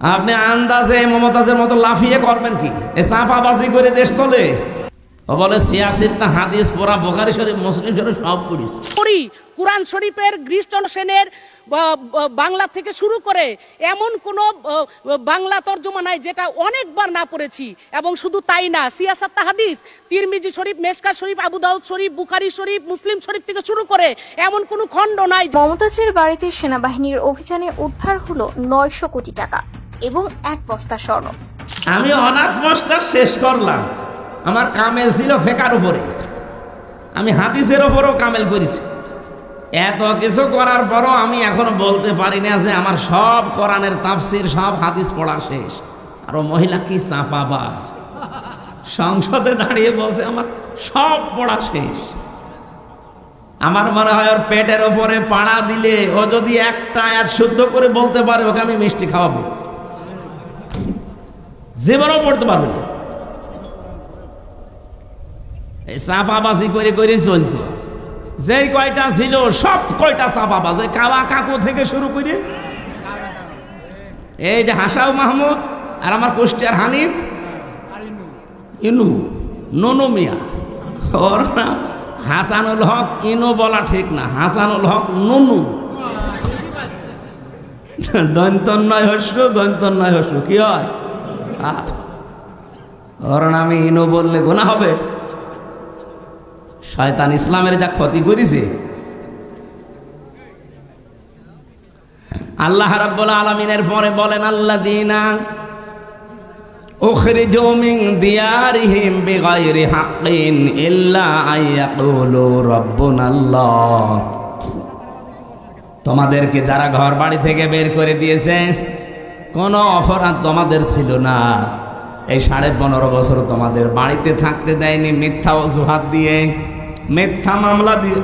আপনি আন্দাজে মমতাজের মতো লাফিয়ে করবেন কি? এ চাপাবাজি করে দেশ চলে? ও বলে সিয়াসিত হাদিস পড়া, বুখারী শরীফ মুসলিম শরীফ সব পড়িস। কুরআন শরীফের গ্রীষ্মচন্দ্র সেনের বাংলা থেকে শুরু করে এমন কোন বাংলা তর্জমা নাই যেটা অনেকবার না পড়েছি। এবং শুধু তাই না, সিয়াসাত হাদিস, তিরমিজি শরীফ, মেশকাত শরীফ, আবু দাউদ শরীফ, বুখারী শরীফ, মুসলিম শরীফ থেকে শুরু করে এমন কোন খণ্ড নাই। মমতাজের বাড়িতে সেনাবাহিনীর অভিযানে উদ্ধার হলো 900 কোটি টাকা এবং 1 বস্তা স্বর্ণ। আমি অনার্স মাস্টার শেষ করলাম, আমার কামেল ছিল ফেকার উপরে, আমি হাদিসের উপরও কামেল করেছি। এত কিছু করার পরও আমি এখনো বলতে পারি না যে আমার সব কোরআনের তাফসির, সব হাদিস পড়া শেষ। আর ও মহিলা কি চাপাবাজ, সংসদে দাঁড়িয়ে বলছে আমার সব পড়া শেষ। আমার মনে হয় ওর পেটের ওপরে পাড়া দিলে ও যদি একটা আয়াত শুদ্ধ করে বলতে পারে, ওকে আমি মিষ্টি খাওয়াবো, জীবনও পড়তে পারবে না। এই চাপাবাজি করে করে চলতো, যেই কয়টা ছিল সব কয়টা চাপাবাজ, কাবা কাকু থেকে শুরু করে এই যে হাসাও মাহমুদ আর আমার কুষ্টিয়ার হানিফ, ইনু ননু মিয়া, ওর নাম হাসানুল হক। ইনু বলা ঠিক না, হাসানুল হক ননু, দন্তন্নয় হস্য, দন্তন্নয় হস্য কি হয়? ওর নামে ইনু বললে গুনাহ হবে। শয়তান ইসলামের যা ক্ষতি করেছে। আল্লাহ রাব্বুল আলামিনের পরে বলেন, আল্লাযীনা উখরিজু মিন দিয়ারিহিম বিগাইরি হাক্কিন ইল্লা আইয়াকুলু রাব্বুনাল্লাহ। তোমাদেরকে যারা ঘর বাড়ি থেকে বের করে দিয়েছে, কোনো অপরাধ তোমাদের ছিল না, এই 15.5 বছর তোমাদের বাড়িতে থাকতে দেয়নি মিথ্যা অজুহাত দিয়ে, মিথ্যা মামলা দিয়ে,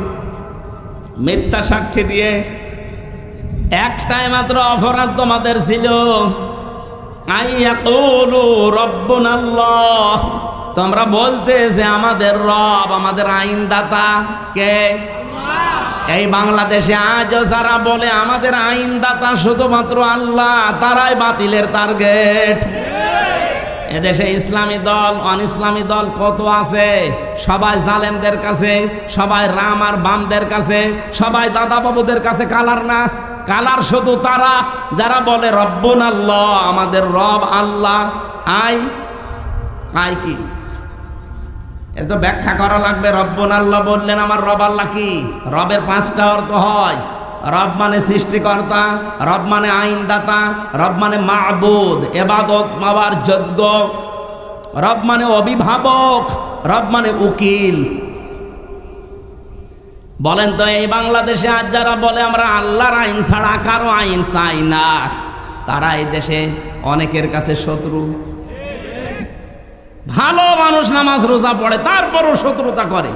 মিথ্যা সাক্ষী দিয়ে। একটাই মাত্র অপরাধ তোমাদের ছিল, আইয়াকুলু রাব্বুনাল্লাহ, তোমরা বলতে যে আমাদের রব, আমাদের আইনদাতা কে? এই বাংলাদেশে আজও যারা বলে আমাদের আইনদাতা শুধুমাত্র আল্লাহ, তারাই বাতিলের টার্গেট। এদেশে ইসলামী দল, অন ইসলামী দল কত আছে, সবাই জালেমদের কাছে, সবাই রাম আর বামদের কাছে, সবাই দাদা বাবুদের কাছে। কালার না, কালার শুধু তারা যারা বলে রব্বুনাল্লাহ, আমাদের রব আল্লাহ। আই কি এত ব্যাখ্যা করা লাগবে? রব্বুনাল্লাহ বললেন, আমার রব আল্লাহ কি? রবের 5টা অর্থ হয়। রব মানে সৃষ্টিকর্তা, রব মানে আইনদাতা, রব মানে মাবুদ, ইবাদত মাওয়ার যোগ্য, রব মানে অভিভাবক, রব মানে উকিল। বলেন তো, এই বাংলাদেশে আজ যারা বলে আমরা আল্লাহর আইন ছাড়া কারো আইন চাই না, তারা এই দেশে অনেকের কাছে শত্রু। ভালো মানুষ নামাজ রোজা পড়ে, তারপরও শত্রুতা করে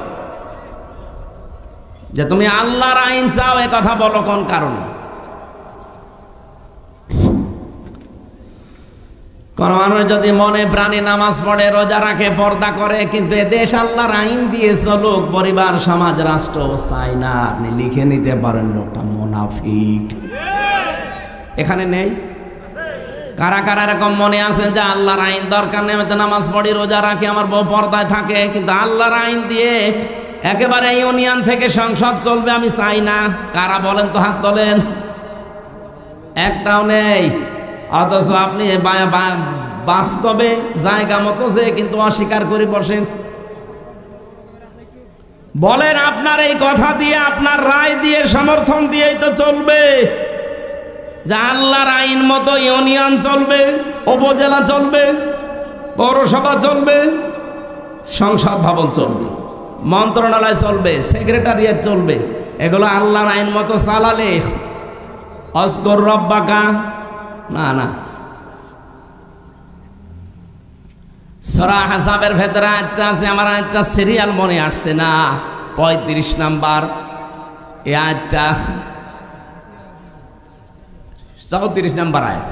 যে তুমি আল্লাহর আইন চাও, এ কথা বলো কোন কারণে? কোন মানুষ যদি মনে প্রাণে নামাজ পড়ে, রোজা রাখে, পর্দা করে, কিন্তু এ দেশ আল্লাহর আইন দিয়ে চলুক, পরিবার, সমাজ, রাষ্ট্র চাই না, আপনি লিখে নিতে পারেন লোকটা মুনাফিক। এখানে নেই? কারা কারা এরকম মনে আছেন যে আল্লাহর আইন দরকার নেই, আমি তো নামাজ পড়ি, রোজা রাখি, আমার বউ পর্দায় থাকে, কিন্তু আল্লাহর আইন দিয়ে একেবারে ইউনিয়ন থেকে সংসদ চলবে আমি চাই না? কারা বলেন তো, হাত তোলেন। একটাও নেই। অথচ আপনি বাস্তবে জায়গা মতো যে কিন্তু অস্বীকার করে বসেন। বলেন আপনার এই কথা দিয়ে, আপনার রায় দিয়ে, সমর্থন দিয়েই তো চলবে যে আল্লাহর আইন মতো ইউনিয়ন চলবে, উপজেলা চলবে, পৌরসভা চলবে, সংসদ ভবন চলবে, মন্ত্রণালয় চলবে, সেক্রেটারিয়েট চলবে। এগুলো আল্লাহর আইন মতো চালালে অস্কর রব্বাকা না না। সূরা আহজাবের ভেতরে আয়াতটা আছে, আমার আয়াতটা সিরিয়াল মনে আসছে না, 35 নাম্বার এই আয়াতটা, 34 নাম্বার আয়াত।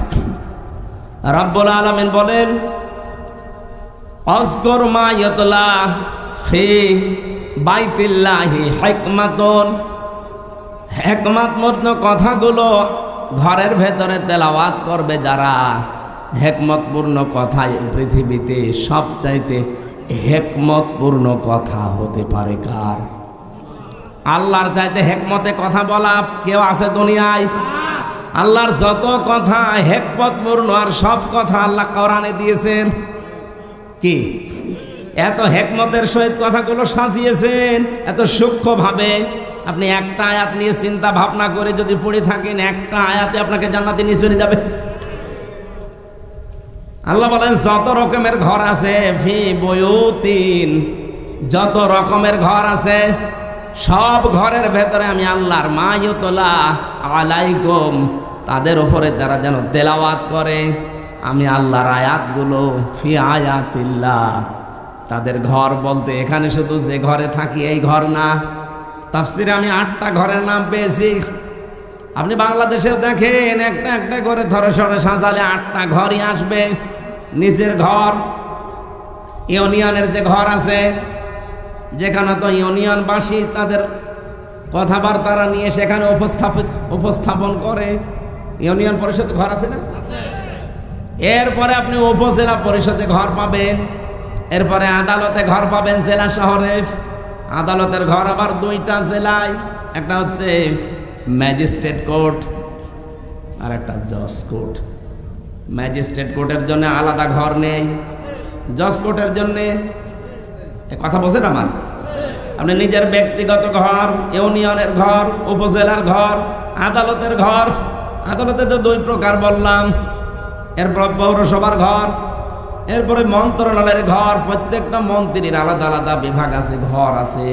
রব্বুল আলামিন বলেন, অজকুর মা ইয়াতলা ফি বাইতিল্লাহি হিকমাতুন, হিকমতপূর্ণ কথাগুলো ঘরের ভেতরে তেলাওয়াত করবে যারা, হেকমতপূর্ণ কথা এই পৃথিবীতে সবচাইতে হেকমতপূর্ণ কথা হতে পারে কার? আল্লাহর চাইতে হেকমতে কথা বলা কেউ আছে দুনিয়ায়? আল্লাহর যত কথা হেকমতপূর্ণ, আর সব কথা আল্লাহ কোরআনে দিয়েছেন। কি এত হেকমতের সহিত কথাগুলো সাজিয়েছেন, এত সূক্ষ্মভাবে। আপনি একটা আয়াত নিয়ে চিন্তা ভাবনা করে যদি পড়ে থাকেন, একটা আয়াতে আপনাকে জান্নাতে নিয়ে চলে যাবে। আল্লাহ বলেন যত রকমের ঘর আছে, ফি বুয়ুতিন, যত রকমের ঘর আছে সব ঘরের ভেতরে আমি আল্লাহর মা ইউতলা আলাইকুম, তাদের উপরে তারা যেন তেলাওয়াত করে আমি আল্লাহর আয়াতগুলো। ফি আয়াতিল্লাহ, তাদের ঘর বলতে এখানে শুধু যে ঘরে থাকি এই ঘর না, তাফসিরে আমি 8টা ঘরের নাম পেয়েছি। আপনি বাংলাদেশেও দেখেন একটা একটা করে ধরে সরে সাজালে 8টা ঘরই আসবে। নিচের ঘর, ইউনিয়নের যে ঘর আছে, যেখানে তো ইউনিয়নবাসী তাদের কথাবার্তা নিয়ে সেখানে উপস্থাপন করে, ইউনিয়ন পরিষদ ঘর আছে না? এরপরে আপনি উপজেলা পরিষদে ঘর পাবেন, এরপরে আদালতে ঘর পাবেন জেলা শহরে। আদালতের ঘর আবার 2টা জেলায়, একটা হচ্ছে ম্যাজিস্ট্রেট কোর্ট আর একটা জজ কোর্ট। ম্যাজিস্ট্রেট কোর্টের জন্য আলাদা ঘর নেই, জজ কোর্টের জন্যে। কথা বলছেন আমার? আপনি নিজের ব্যক্তিগত ঘর, ইউনিয়নের ঘর, উপজেলার ঘর, আদালতের ঘর। আদালতে তো 2 প্রকার বললাম। এরপর পৌরসভার ঘর, এরপরে মন্ত্রণালয়ের ঘর। প্রত্যেকটা মন্ত্রীর আলাদা আলাদা বিভাগ আছে, ঘর আছে।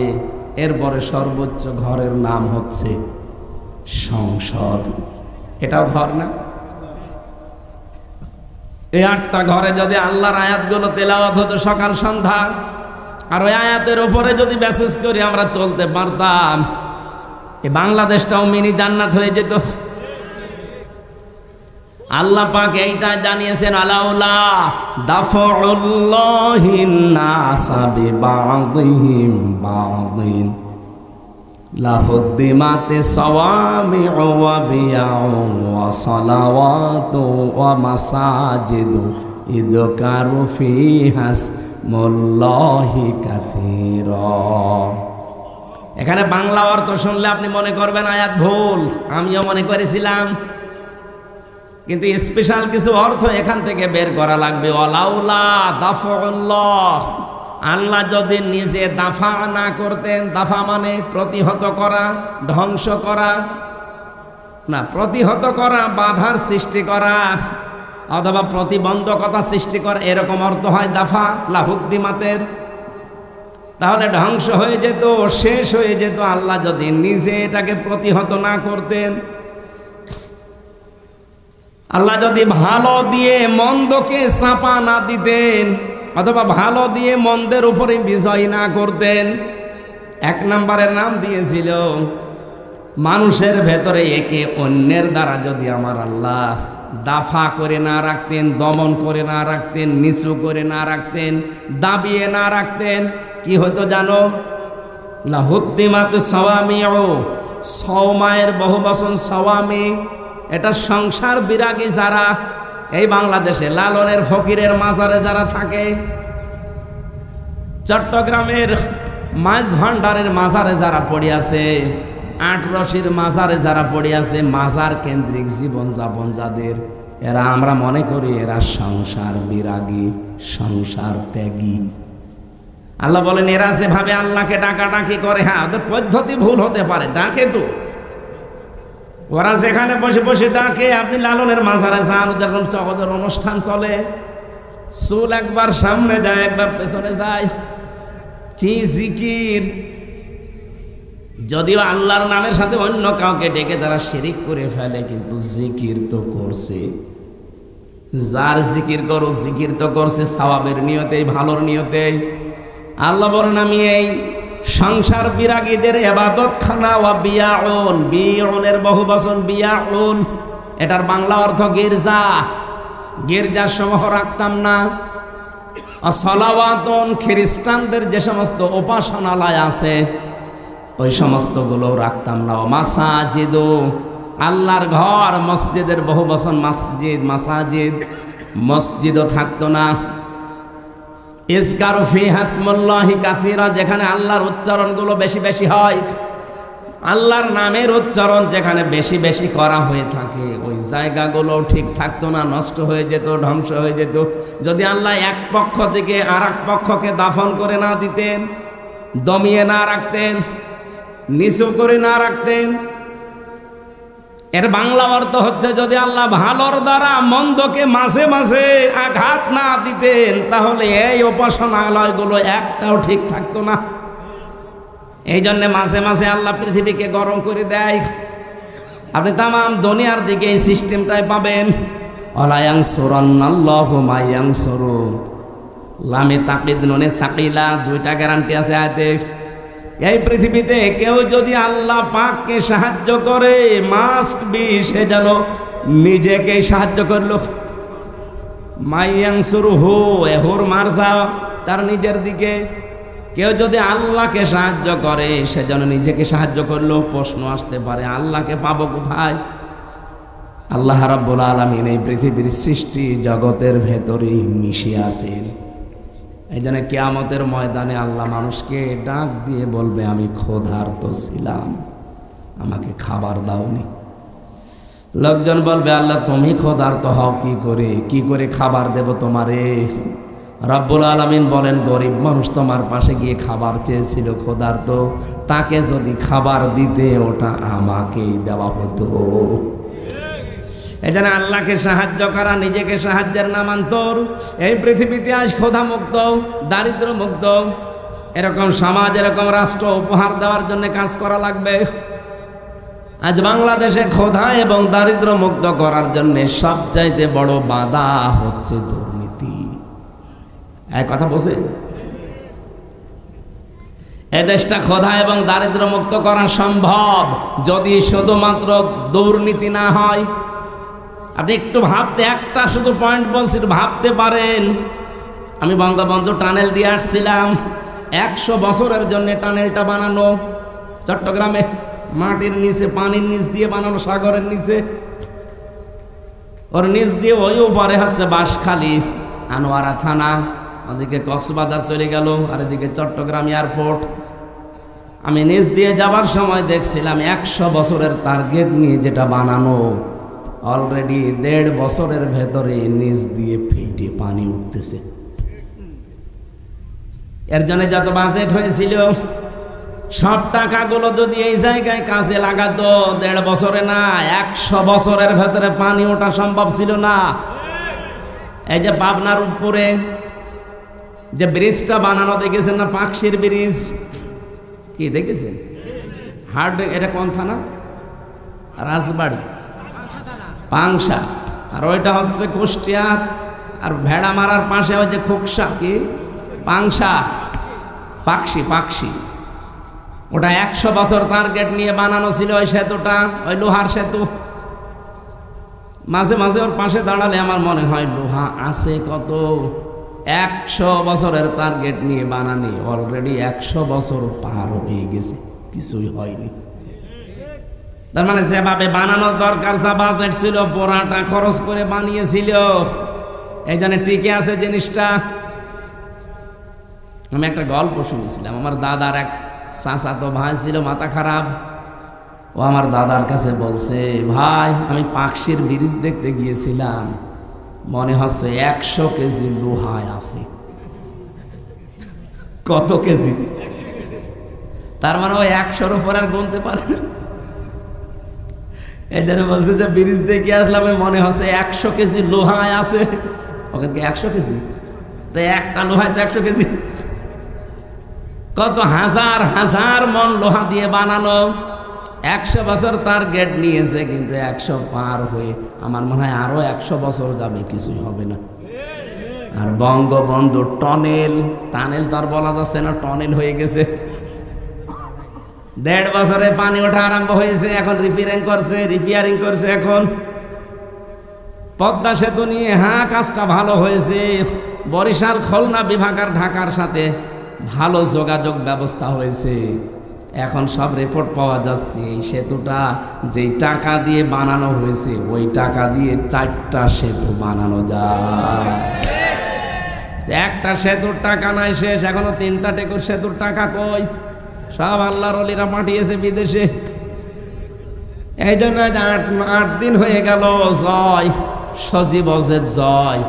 এরপরে সর্বোচ্চ ঘরের নাম হচ্ছে সংসদ। এটাও ঘর না? এই 8টা ঘরে যদি আল্লাহর আয়াতগুলো তেলাওয়াত হতো সকাল সন্ধ্যা, আর ওই আয়াতের উপরে যদি মেসেজ করে আমরা চলতে পারতাম, এই বাংলাদেশটাও মিনি জান্নাত হয়ে যেত। আল্লাহ পাক এইটা জানিয়েছেন, আলাউলা দাফউল্লাহিন নাসা বিবাযিহিম বাযিন লাহুদ্দিমাতি সাওয়ামিউ ওয়া বিয়াউ ওয়া সালাওয়াতু ওয়া মাসাজিদু ইযকারু ফিহা ইসমুল্লাহি কাসীরা। এখানে বাংলা অর্থ শুনলে আপনি মনে করবেন আয়াত ভুল, আমিও মনে করেছিলাম, কিন্তু স্পেশাল কিছু অর্থ এখান থেকে বের করা লাগবে। ওয়ালাউলা দাফউল্লাহ, আল্লাহ যদি নিজে দাফা না করতেন, দাফা মানে প্রতিহত করা, ধ্বংস করা না, প্রতিহত করা বাধার সৃষ্টি করা অথবা প্রতিবন্ধকতা সৃষ্টি করা, এরকম অর্থ হয় দাফা লাহুদ্দিমাতের। তাহলে ধ্বংস হয়ে যেত, শেষ হয়ে যেত। আল্লাহ যদি নিজে এটাকে প্রতিহত না করতেন, আল্লাহ যদি ভালো দিয়ে মন্দকে চাপা না দিতেন, অথবা ভালো দিয়ে মন্দের উপরে বিজয় না করতেন। 1 নম্বরের নাম দিয়েছিল মানুষের ভেতরে একে অন্যের দ্বারা যদি আমার আল্লাহ দাফা করে না রাখতেন, দমন করে না রাখতেন, নিচু করে না রাখতেন, দাবিয়ে না রাখতেন, কি হতো জানো? লাহুদ্দিমাত সাওয়ামিউ, সওমায়ের বহুবচন সাওয়ামি। এটা সংসার বিরাগী যারা এই বাংলাদেশে লালনের ফকিরের মাজারে যারা থাকে, চট্টগ্রামের মাছ ভান্ডারের মাজারে যারা পড়ে আছে, 8 রশির মাজারে যারা পড়ে আছে, মাজার কেন্দ্রিক জীবন যাপন যাদের, এরা আমরা মনে করি এরা সংসার বিরাগী, সংসার ত্যাগী। আল্লাহ বলেন এরা যেভাবে আল্লাহকে ডাকাডাকি করে, হ্যাঁ ওদের পদ্ধতি ভুল হতে পারে, ডাকে তো ওরা যেখানে বসে বসে ডাকে। আপনি লালনের মাজারে যান, যখন ওদের অনুষ্ঠান চলে, চুল একবার সামনে যায় একবার পেছনে যায়, কি জিকির! যদিও আল্লাহর নামের সাথে অন্য কাউকে ডেকে তারা শিরিক করে ফেলে, কিন্তু জিকির তো করছে। যার জিকির করুক, জিকির তো করছে সওয়াবের নিয়তেই, ভালোর নিয়তেই। আল্লাহ বলেন আমি এই সংসার বিরাগীদের ইবাদত খানা ওয়া বিয়াউন, বিয়াউনের বহুবচন বিয়াউন, এটার বাংলা অর্থ গির্জা। গির্জার সমূহ রাখতাম না। সালাওয়াতুন, খ্রিস্টানদের যে সমস্ত উপাসনালয় আছে ওই সমস্তগুলো রাখতাম না। মাসাজিদু, আল্লাহর ঘর, মসজিদের বহুবচন মাসজিদ, মাসাজিদ। মসজিদও থাকতো না। ইজকারু ফিহা ইসমুল্লাহি কাসীরা, যেখানে আল্লাহর উচ্চারণগুলো বেশি বেশি হয়, আল্লাহর নামের উচ্চারণ যেখানে বেশি বেশি করা হয়ে থাকে, ওই জায়গাগুলো ঠিক থাকতো না, নষ্ট হয়ে যেত, ধ্বংস হয়ে যেত। যদি আল্লাহ এক পক্ষ থেকে আর এক পক্ষকে দাফন করে না দিতেন, দমিয়ে না রাখতেন, নিচু করে না রাখতেন, এর বাংলা অর্থ হচ্ছে যদি আল্লাহ ভালোর দ্বারা মন্দকে মাঝে মাঝে আঘাত না দিতেন, তাহলে এই উপাসনালয়গুলো একটাও ঠিক থাকতো না। এই জন্য মাঝে মাঝে আল্লাহ পৃথিবীকে গরম করে দেয়। আপনি তামাম দুনিয়ার দিকে এই সিস্টেমটাই পাবেন। অলায়াং সুরান্নাল্লাহু মায়াং সুরু, লামে তাকিদ নুনে সাকিলা, দুইটা গ্যারান্টি আছে আয়াতে। এই পৃথিবীতে কেউ যদি আল্লাহ পাককে সাহায্য করে, মাস্ট বি সে যেন নিজেকে সাহায্য করলো। মাইয়াং সুরু হু, এহুর মারসা, তার নিজের দিকে। কেউ যদি আল্লাহকে সাহায্য করে, সে যেন নিজেকে সাহায্য করলো। প্রশ্ন আসতে পারে, আল্লাহকে পাবো কোথায়? আল্লাহ রাব্বুল আলামিন এই পৃথিবীর সৃষ্টি জগতের ভেতরেই মিশে আছেন। এই জন্য কিয়ামতের ময়দানে আল্লাহ মানুষকে ডাক দিয়ে বলবে, আমি ক্ষুধার্ত ছিলাম, আমাকে খাবার দাওনি। লোকজন বলবে, আল্লাহ তুমি ক্ষুধার্ত হও কি করে খাবার দেব তোমারে? রব্বুল আলামিন বলেন, গরিব মানুষ তোমার পাশে গিয়ে খাবার চেয়েছিল, ক্ষুধার্ত, তাকে যদি খাবার দিতে, ওটা আমাকেই দেওয়া হতো। এজন্য আল্লাহকে সাহায্য করা নিজেকে সাহায্যের নামান্তর। এই পৃথিবীতে আজ ক্ষুধা মুক্ত, দারিদ্র মুক্ত এরকম সমাজ, এরকম রাষ্ট্র উপহার দেওয়ার জন্য কাজ করা লাগবে। আজ বাংলাদেশে ক্ষুধা এবং দারিদ্র মুক্ত করার জন্য সবচাইতে বড় বাধা হচ্ছে দুর্নীতি। এক কথা বলছে, এ দেশটা ক্ষুধা এবং দারিদ্র মুক্ত করা সম্ভব যদি শুধুমাত্র দুর্নীতি না হয়। আপনি একটু ভাবতে, একটা শুধু পয়েন্ট বলছি, ভাবতে পারেন। আমি বঙ্গবন্ধু টানেল দিয়ে আসছিলাম, 100 বছরের জন্য টানেলটা বানানো চট্টগ্রামে, মাটির নিচে, পানির নিচ দিয়ে বানানো, সাগরের নিচে, ওর নিচ দিয়ে ওই উপরে হচ্ছে বাঁশখালী, আনোয়ারা থানা, ওদিকে কক্সবাজার চলে গেল, আর এদিকে চট্টগ্রাম এয়ারপোর্ট। আমি নিচ দিয়ে যাবার সময় দেখছিলাম 100 বছরের টার্গেট নিয়ে যেটা বানানো, অলরেডি 1.5 বছরের ভেতরে নিচ দিয়ে ফেটে পানি উঠতেছে। এর জন্য যত বাজেট হয়েছিল, সব টাকাগুলো যদি এই জায়গায় কাজে লাগাতো, 1.5 বছরে না, 100 বছরের ভেতরে পানি ওঠা সম্ভব ছিল না। এই যে পাবনার উপরে যে ব্রিজটা বানানো দেখেছেন না, পাকশির ব্রিজ, কি দেখেছেন? হার্ড, এটা কোন থানা? রাজবাড়ি, পাংশা। আর ওইটা হচ্ছে কুষ্টিয়া। আর ভেড়া মারার পাশে ওই যে খোকসা, কি পাংশা, পাকশি। ওটা 100 বছর টার্গেট নিয়ে বানানো ছিল ওই সেতুটা, ওই লোহার সেতু। মাঝে মাঝে ওর পাশে দাঁড়ালে আমার মনে হয় লোহা আছে কত। 100 বছরের টার্গেট নিয়ে বানানি, অলরেডি 100 বছর পার হয়ে গেছে, কিছুই হয়নি। তার মানে যেভাবে বানানোর দরকার, যা বাজেট ছিল, পুরাটা খরচ করে বানিয়েছিল, এই জন্য টিকে আছে জিনিসটা। আমি একটা গল্প শুনেছিলাম, আমার দাদার এক চাচাতো ভাই ছিল, মাথা খারাপ। ও আমার দাদার কাছে বলছে, ভাই আমি পাকশির ব্রিজ দেখতে গিয়েছিলাম, মনে হচ্ছে 100 কেজি লোহায় আছে। কত কেজি? তার মানে ওই 100-র উপর আর গুনতে পারে না। এই জন্য বলছে যে ব্রিজ দেখে আসলাম, মনে হচ্ছে 100 কেজি লোহায় আছে। ওখানে 100 কেজি? তো একটা লোহায় তো 100 কেজি। কত হাজার হাজার মন লোহা দিয়ে বানানো, 100 বছর টার্গেট নিয়েছে, কিন্তু 100 পার হয়ে আমার মনে হয় আরো 100 বছর যাবে, কিছুই হবে না। আর বঙ্গবন্ধু টানেল তার বলা যাচ্ছে না, টানেল হয়ে গেছে। 1.5 বছরে পানি ওঠা আরম্ভ হয়েছে, এখন রিপেয়ারিং করছে। এখন পদ্মা সেতু নিয়ে কাজটা ভালো হয়েছে। বরিশাল, খুলনা বিভাগ আর ঢাকার সাথে ভালো যোগাযোগ ব্যবস্থা হয়েছে। এখন সব রিপোর্ট পাওয়া যাচ্ছে এই সেতুটা যেই টাকা দিয়ে বানানো হয়েছে ওই টাকা দিয়ে 4টা সেতু বানানো যায়। একটা সেতুর টাকা নাই শেষ, এখনো 3টা টেকুর সেতুর টাকা কই? সব আল্লাহর ওলিরা পাঠিয়েছে বিদেশে। এই জন্য 8 দিন হয়ে গেল জয় সজীব অজের জয়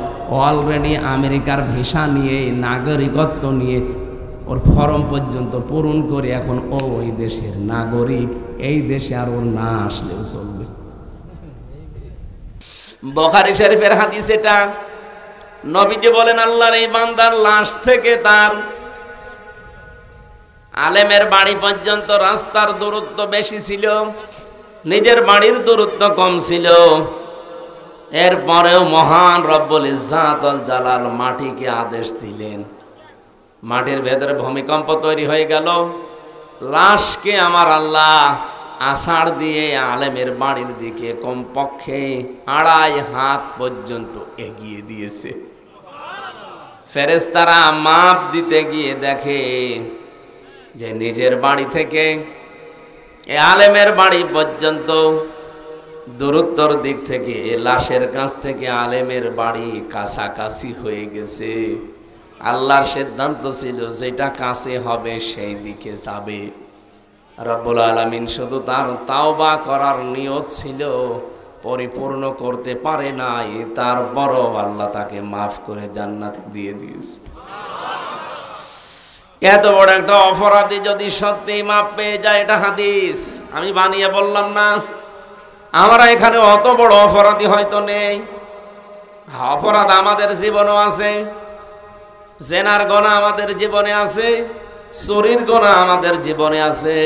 অলরেডি আমেরিকার ভিসা নিয়ে নাগরিকত্ব নিয়ে ওর ফর্ম পর্যন্ত পূরণ করে এখন ওই দেশের নাগরিক, এই দেশে আর ওর না আসলেও চলবে। বুখারী শরীফের হাদিস এটা। নবীজি বলেন আল্লাহর এই বান্দার লাশ থেকে তার আলেমের বাড়ি পর্যন্ত রাস্তার দূরত্ব বেশি ছিল, নিজের বাড়ির দূরত্ব কম ছিল। এরপরেও মহান রব্বুল ইজ্জাত ওয়াল জালাল মাটিকে আদেশ দিলেন, মাটির ভেতরে ভূমিকম্প তৈরি হয়ে গেল। লাশকে আমার আল্লাহ আষাঢ় দিয়ে আলেমের বাড়ির দিকে কমপক্ষে 2.5 হাত পর্যন্ত এগিয়ে দিয়েছে। ফেরেশতারা মাপ দিতে গিয়ে দেখে যে নিজের বাড়ি থেকে আলেমের বাড়ি পর্যন্ত দূরত্বর দিক থেকে লাশের কাছ থেকে আলেমের বাড়ি কাছাকাছি হয়ে গেছে। আল্লাহর সিদ্ধান্ত ছিল যেটা কাছে হবে সেই দিকে যাবে। রব্বুল আলামিন শুধু তার তাওবা করার নিয়ত ছিল, পরিপূর্ণ করতে পারে নাই, তারপরও আল্লাহ তাকে মাফ করে জান্নাতে দিয়ে দিয়েছে। এত বড় একটা অপরাধী যদি সত্যি মাপ পেয়ে যায়, এটা হাদিস, আমি বানিয়ে বললাম না। আমরা এখানে অত বড় অপরাধী হয়তো নেই, অপরাধ আমাদের জীবনেও আছে, জেনার গুনাহ আমাদের জীবনে আছে, চুরির গুনাহ আমাদের জীবনে আছে,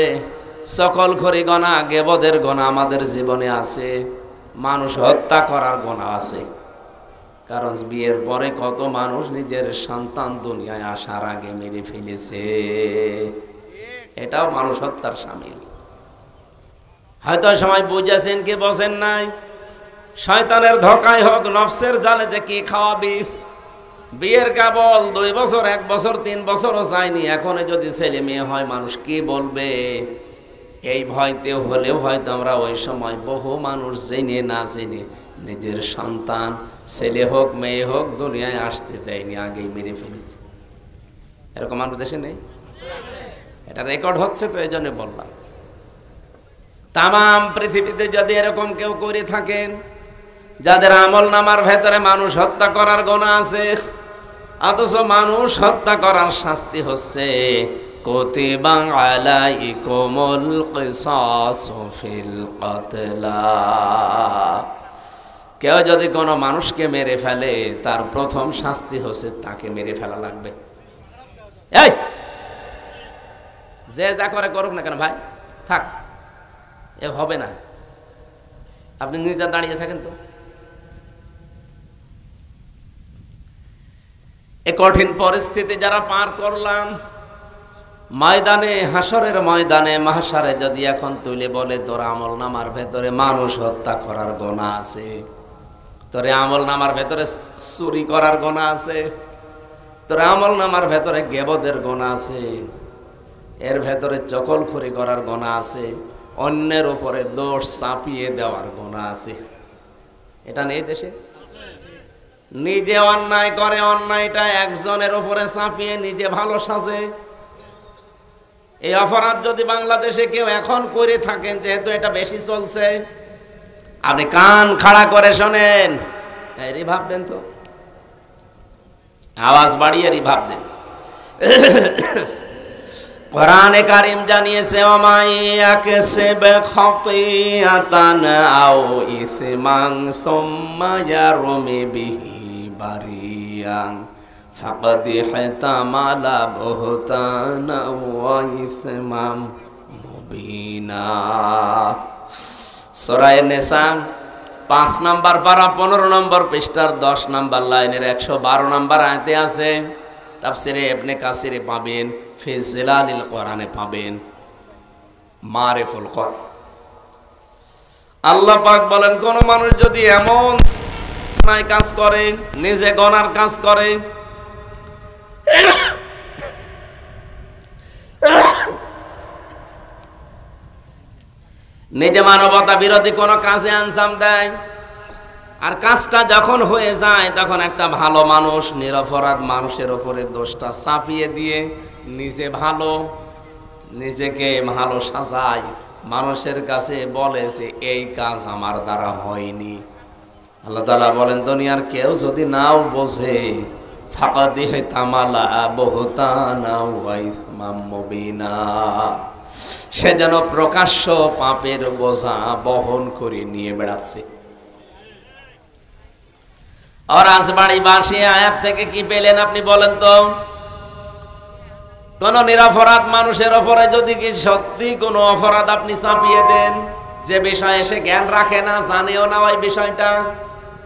সকলখড়ি গুনাহ, গীবতের গুনাহ আমাদের জীবনে আছে, মানুষ হত্যা করার গুনাহ আছে। কারণ বিয়ের পরে কত মানুষ নিজের সন্তান দুনিয়ায় আসার আগে মেরে ফেলেছে, এটাও মানুষ হত্যার শামিল। হয়তো সময় বুঝেছেন কি বসেন নাই, শয়তানের ধোকায় হোক নফসের জালে যে কি খাওয়াবি। বিয়ের কেবল 2 বছর, 1 বছর, 3 বছরও চাইনি, এখন যদি ছেলে মেয়ে হয় মানুষ কি বলবে, এই ভয়তে হলেও হয়তো আমরা ওই সময় বহু মানুষ জেনে না জেনে নিজের সন্তান ছেলে হোক মেয়ে হোক দুনিয়ায় আসতে দেয়নি, আগেই মেরে ফেলেছে। এরকম আমাদের দেশে নেই? এটা রেকর্ড হচ্ছে তো, এই জন্য বললাম। তামাম পৃথিবীতে যদি এরকম কেউ করে থাকেন যাদের আমল নামার ভেতরে মানুষ হত্যা করার গুনাহ আছে, অথচ মানুষ হত্যা করার শাস্তি হচ্ছে কুতিবা আলাইকুমুল কিসাসু ফিল কতলা। কেউ যদি কোনো মানুষকে মেরে ফেলে তার প্রথম শাস্তি হচ্ছে তাকে মেরে ফেলা লাগবে। এই যে যা করে করুক না কেন ভাই, থাক, এ হবে না। আপনি নিজে দাঁড়িয়ে থাকেন তো। এ কঠিন পরিস্থিতি যারা পার করলাম, ময়দানে হাসরের ময়দানে মাহশারে যদি এখন তুলে বলে তোর আমল নামার ভেতরে মানুষ হত্যা করার গুনাহ আছে, তোর আমল নামার ভেতরে চুরি করার গুনাহ আছে, তোর আমল নামার ভেতরে গীবতের গুনাহ আছে, এর ভেতরে চকলখড়ি করার গুনাহ আছে, অন্যের উপরে দোষ চাপিয়ে দেওয়ার গুনাহ আছে, এটা নেই দেশে? নিজে অন্যায় করে অন্যায়টা একজনের উপরে চাপিয়ে নিজে ভালো সাজে। এই অপরাধ যদি বাংলাদেশে কেউ এখন করে থাকেন, যেহেতু এটা বেশি চলছে, আপনি কান খাড়া করে শোনেন, রিভাব দেন তো, আওয়াজ বাড়িয়ে রিভাব দেন। কোরআনে কারীম জানিয়েছে ওমাইয়াকসিব খাতিয়াতান আও ইসমান সুম্মা ইয়ারমি বিহি বারিয়ান ফাকাদ ইহতামালা বুহতানা ওয়া ইসমান মুবিনা। সূরা নিসা 5 নম্বর পারা 15 নম্বর পৃষ্ঠার 10 নম্বর লাইনের 112 নম্বর আয়াতে আছে। তাফসিরে ইবনে কাসিরে পাবেন, ফি জিলালিল কোরআনে পাবেন, মারিফুল কোরআন। আল্লাহ পাক বলেন কোন মানুষ যদি এমন অন্যায় কাজ করে, নিজে গুনার কাজ করে, নিজে মানবতা বিরোধী কোনো কাজে আঞ্জাম দেয়, আর কাজটা যখন হয়ে যায় তখন একটা ভালো মানুষ নিরপরাধ মানুষের ওপরে দোষটা চাপিয়ে দিয়ে নিজেকে ভালো সাজায়, মানুষের কাছে বলে যে এই কাজ আমার দ্বারা হয়নি। আল্লাহ তাআলা বলেন, দুনিয়ার কেউ যদি নাও বোঝে ফাকাদি তামালা বহুতানা ওয়া ইসমাম মুবিনা, সে যেন প্রকাশ্য পাপের বোঝা বহন করে নিয়ে বেড়াচ্ছে। আর রাজবাড়ীবাসী আয়াত থেকে কি পেলেন আপনি বলেন তো? কোন নিরপরাধ মানুষের উপরে যদি কি সত্যি কোনো অপরাধ আপনি চাপিয়ে দেন, যে বিষয়ে সে জ্ঞান রাখে না, জানেও না ওই বিষয়টা,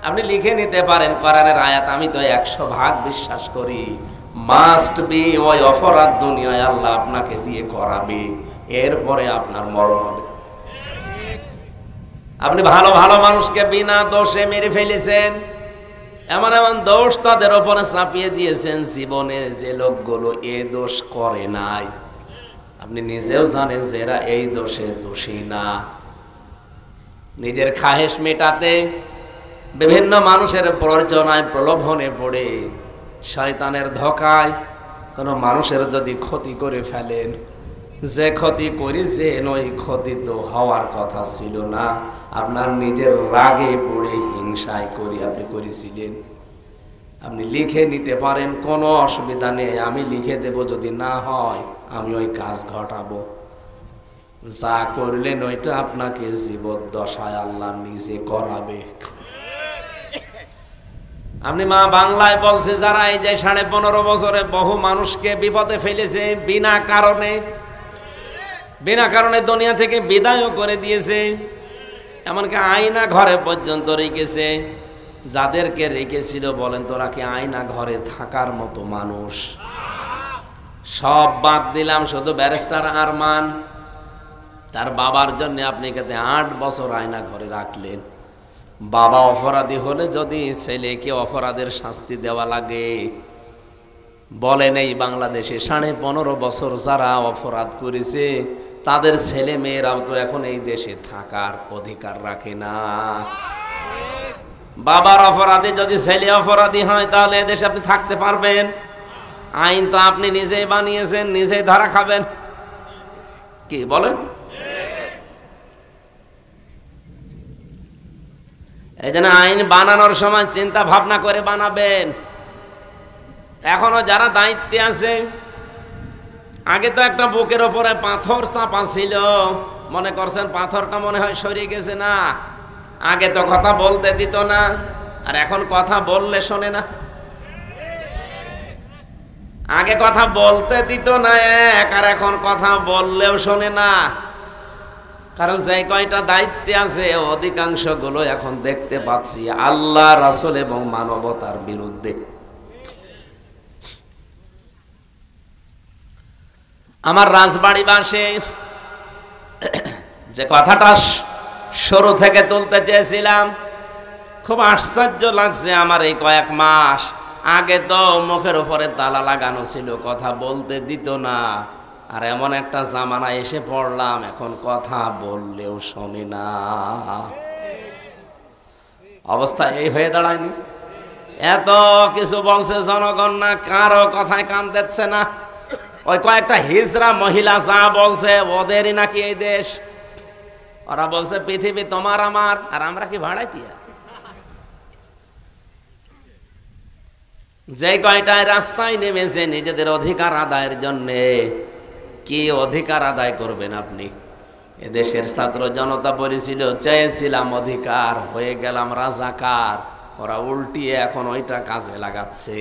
আপনি লিখে নিতে পারেন কোরআনের আয়াত, আমি তো 100% বিশ্বাস করি মাস্ট বি ওই অপরাধ দুনিয়ায় আল্লাহ আপনাকে দিয়ে করাবে, এরপরে আপনার মরণ হবে। আপনি ভালো ভালো মানুষকে বিনা দোষে মেরে ফেলেছেন, এমন এমন দোষ তাদের ওপরে চাপিয়ে দিয়েছেন, জীবনে যে লোকগুলো এ দোষ করে নাই, আপনি নিজেও জানেন যে এরা এই দোষে দোষী না। নিজের খাহেশ মেটাতে বিভিন্ন মানুষের প্ররোচনায় প্রলোভনে পড়ে শয়তানের ধোঁকায় কোনো মানুষের যদি ক্ষতি করে ফেলেন, যে ক্ষতি করেছেন ওই ক্ষতি তো হওয়ার কথা ছিল না, আপনার নিজের রাগে পড়ে হিংসায় করে আপনি করেছিলেন। আপনি লিখে নিতে পারেন, কোনো অসুবিধা নেই, আমি লিখে দেব, যদি না হয় আমি ওই কাজ ঘটাবো। যা করলেন ওইটা আপনাকে জীবদ্দশায় আল্লাহ নিজে করাবে। আপনি মা বাংলায় বলছে, যারা এই যে 15.5 বছরে বহু মানুষকে বিপদে ফেলেছে বিনা কারণে দুনিয়া থেকে বিদায়ও করে দিয়েছে, এমনকি আয়না ঘরে পর্যন্ত রেখেছে। যাদেরকে রেখেছিল বলেন তোরা কি আয়না ঘরে থাকার মতো মানুষ? সব বাদ দিলাম, শুধু ব্যারিস্টার আরমান, তার বাবার জন্য আপনি কাছে 8 বছর আয়না ঘরে রাখলেন। বাবা অপরাধী হলে যদি ছেলেকে অপরাধের শাস্তি দেওয়া লাগে, বলেন এই বাংলাদেশে 15.5 বছর যারা অপরাধ করেছে তাদের ছেলে মেয়েরাও তো এখন এই দেশে থাকার অধিকার রাখে না। বাবার অপরাধী যদি ছেলে অপরাধী হয় তাহলে এদেশে আপনি থাকতে পারবেন? আইন তো আপনি নিজেই বানিয়েছেন, নিজেই ধরা খাবেন। কি বলেন? এই জন্য আইন বানানোর সময় চিন্তা ভাবনা করে বানাবেন। এখনো যারা দায়িত্বে আছে, আগে তো একটা বুকের ওপরে পাথর চাপা ছিল, মনে করছেন পাথরটা মনে হয় সরিয়ে গেছে? না, আগে তো কথা বলতে দিত না, আর এখন কথা বললে শোনে না। আগে কথা বলতে দিত না এক, আর এখন কথা বললেও শোনে না। কারণ যে কয়টা দায়িত্বে আছে অধিকাংশ গুলো এখন দেখতে পাচ্ছি আল্লাহ, রাসূল এবং মানবতার বিরুদ্ধে। আমার রাজবাড়ীবাসী যে কথাটা শুরু থেকে তুলতে চেয়েছিলাম, খুব আশ্চর্য লাগছে আমার এই কয়েক মাস আগে তো মুখের উপরে তালা লাগানো ছিল, কথা বলতে দিত না, আর এমন একটা জামানা এসে পড়লাম এখন কথা বললেও শোনে না। অবস্থা এই হয়ে দাঁড়ায়নি? এত কিছু বলছে জনগণ, না কারো কথায় কান দিচ্ছে না। ওই কয়েকটা হিজড়া মহিলা যা বলছে ওদেরই নাকি এই দেশ। ওরা বলছে পৃথিবী তোমার আমার, আর আমরা কি ভাড়াটিয়া? যে কয়টায় রাস্তায় নেমেছে নিজেদের অধিকার আদায়ের জন্য, কি অধিকার আদায় করবেন আপনি? এদেশের ছাত্র জনতা বলেছিল চেয়েছিলাম অধিকার, হয়ে গেলাম রাজাকার। ওরা উল্টিয়ে এখন ওইটা কাজে লাগাচ্ছে,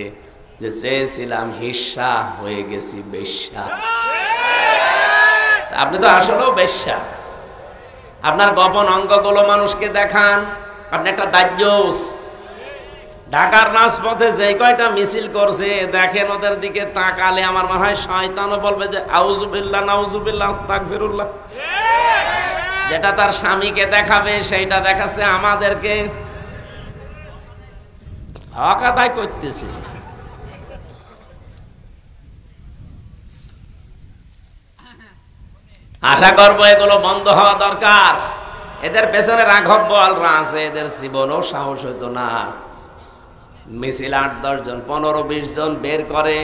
যে চেয়েছিলাম হিস্সা, হয়ে গেছি বেশ্যা। আপনি তো আসলেও বেশ্যা। আপনার গোপন অঙ্গগুলো মানুষকে দেখান, আপনি একটা দাজ্জুস। ঢাকার রাজপথে যে কয়টা মিছিল করছে দেখেন, ওদের দিকে তাকালে আমার মনে হয় শয়তানও বলবে যে আউযুবিল্লাহ, নাউযুবিল্লাহ, আস্তাগফিরুল্লাহ। যেটা তার স্বামীকে দেখাবে সেইটা দেখাচ্ছে আমাদেরকে। হক আদায় করতেছি। আশা করবো এগুলো বন্ধ হওয়া দরকার। এদের পেছনে রাঘব বোয়ালরা আছে, এদের জীবনও সাহস হইতো না। মিছিল 8-10 জন 15-20 জন বের করে,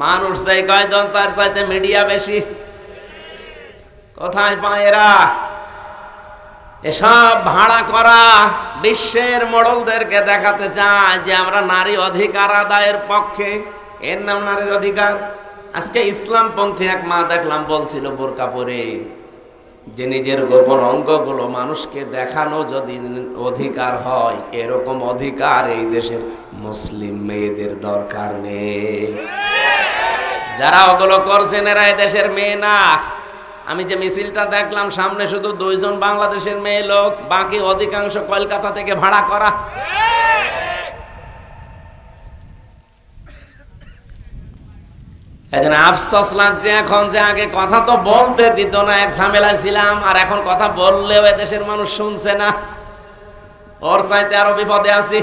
মানুষ চাই কয়জন, তার চাইতে মিডিয়া বেশি। কোথায় পায় এরা? এসব ভাড়া করা বিশ্বের মোড়লদেরকে দেখাতে চায় যে আমরা নারী অধিকার আদায়ের পক্ষে। এর নাম নারীর অধিকার। আজকে ইসলামপন্থী এক মা দেখলাম বলছিল বোরকা পরে যে নিজের গোপন অঙ্গগুলো মানুষকে দেখানো যদি অধিকার হয়, এরকম অধিকার এই দেশের মুসলিম মেয়েদের দরকার নেই। যারা ওগুলো করছেন এরা এই দেশের মেয়ে না। আমি যে মিছিলটা দেখলাম সামনে শুধু 2 জন বাংলাদেশের মেয়ে লোক, বাকি অধিকাংশ কলকাতা থেকে ভাড়া করা। এখানে আফসোস লাগছে এখন যে আগে কথা তো বলতে দিত না, এক ঝামেলায় ছিলাম, আর এখন কথা বললেও এদেশের মানুষ শুনছে না। ওর চাইতে আরো বিপদে আছি।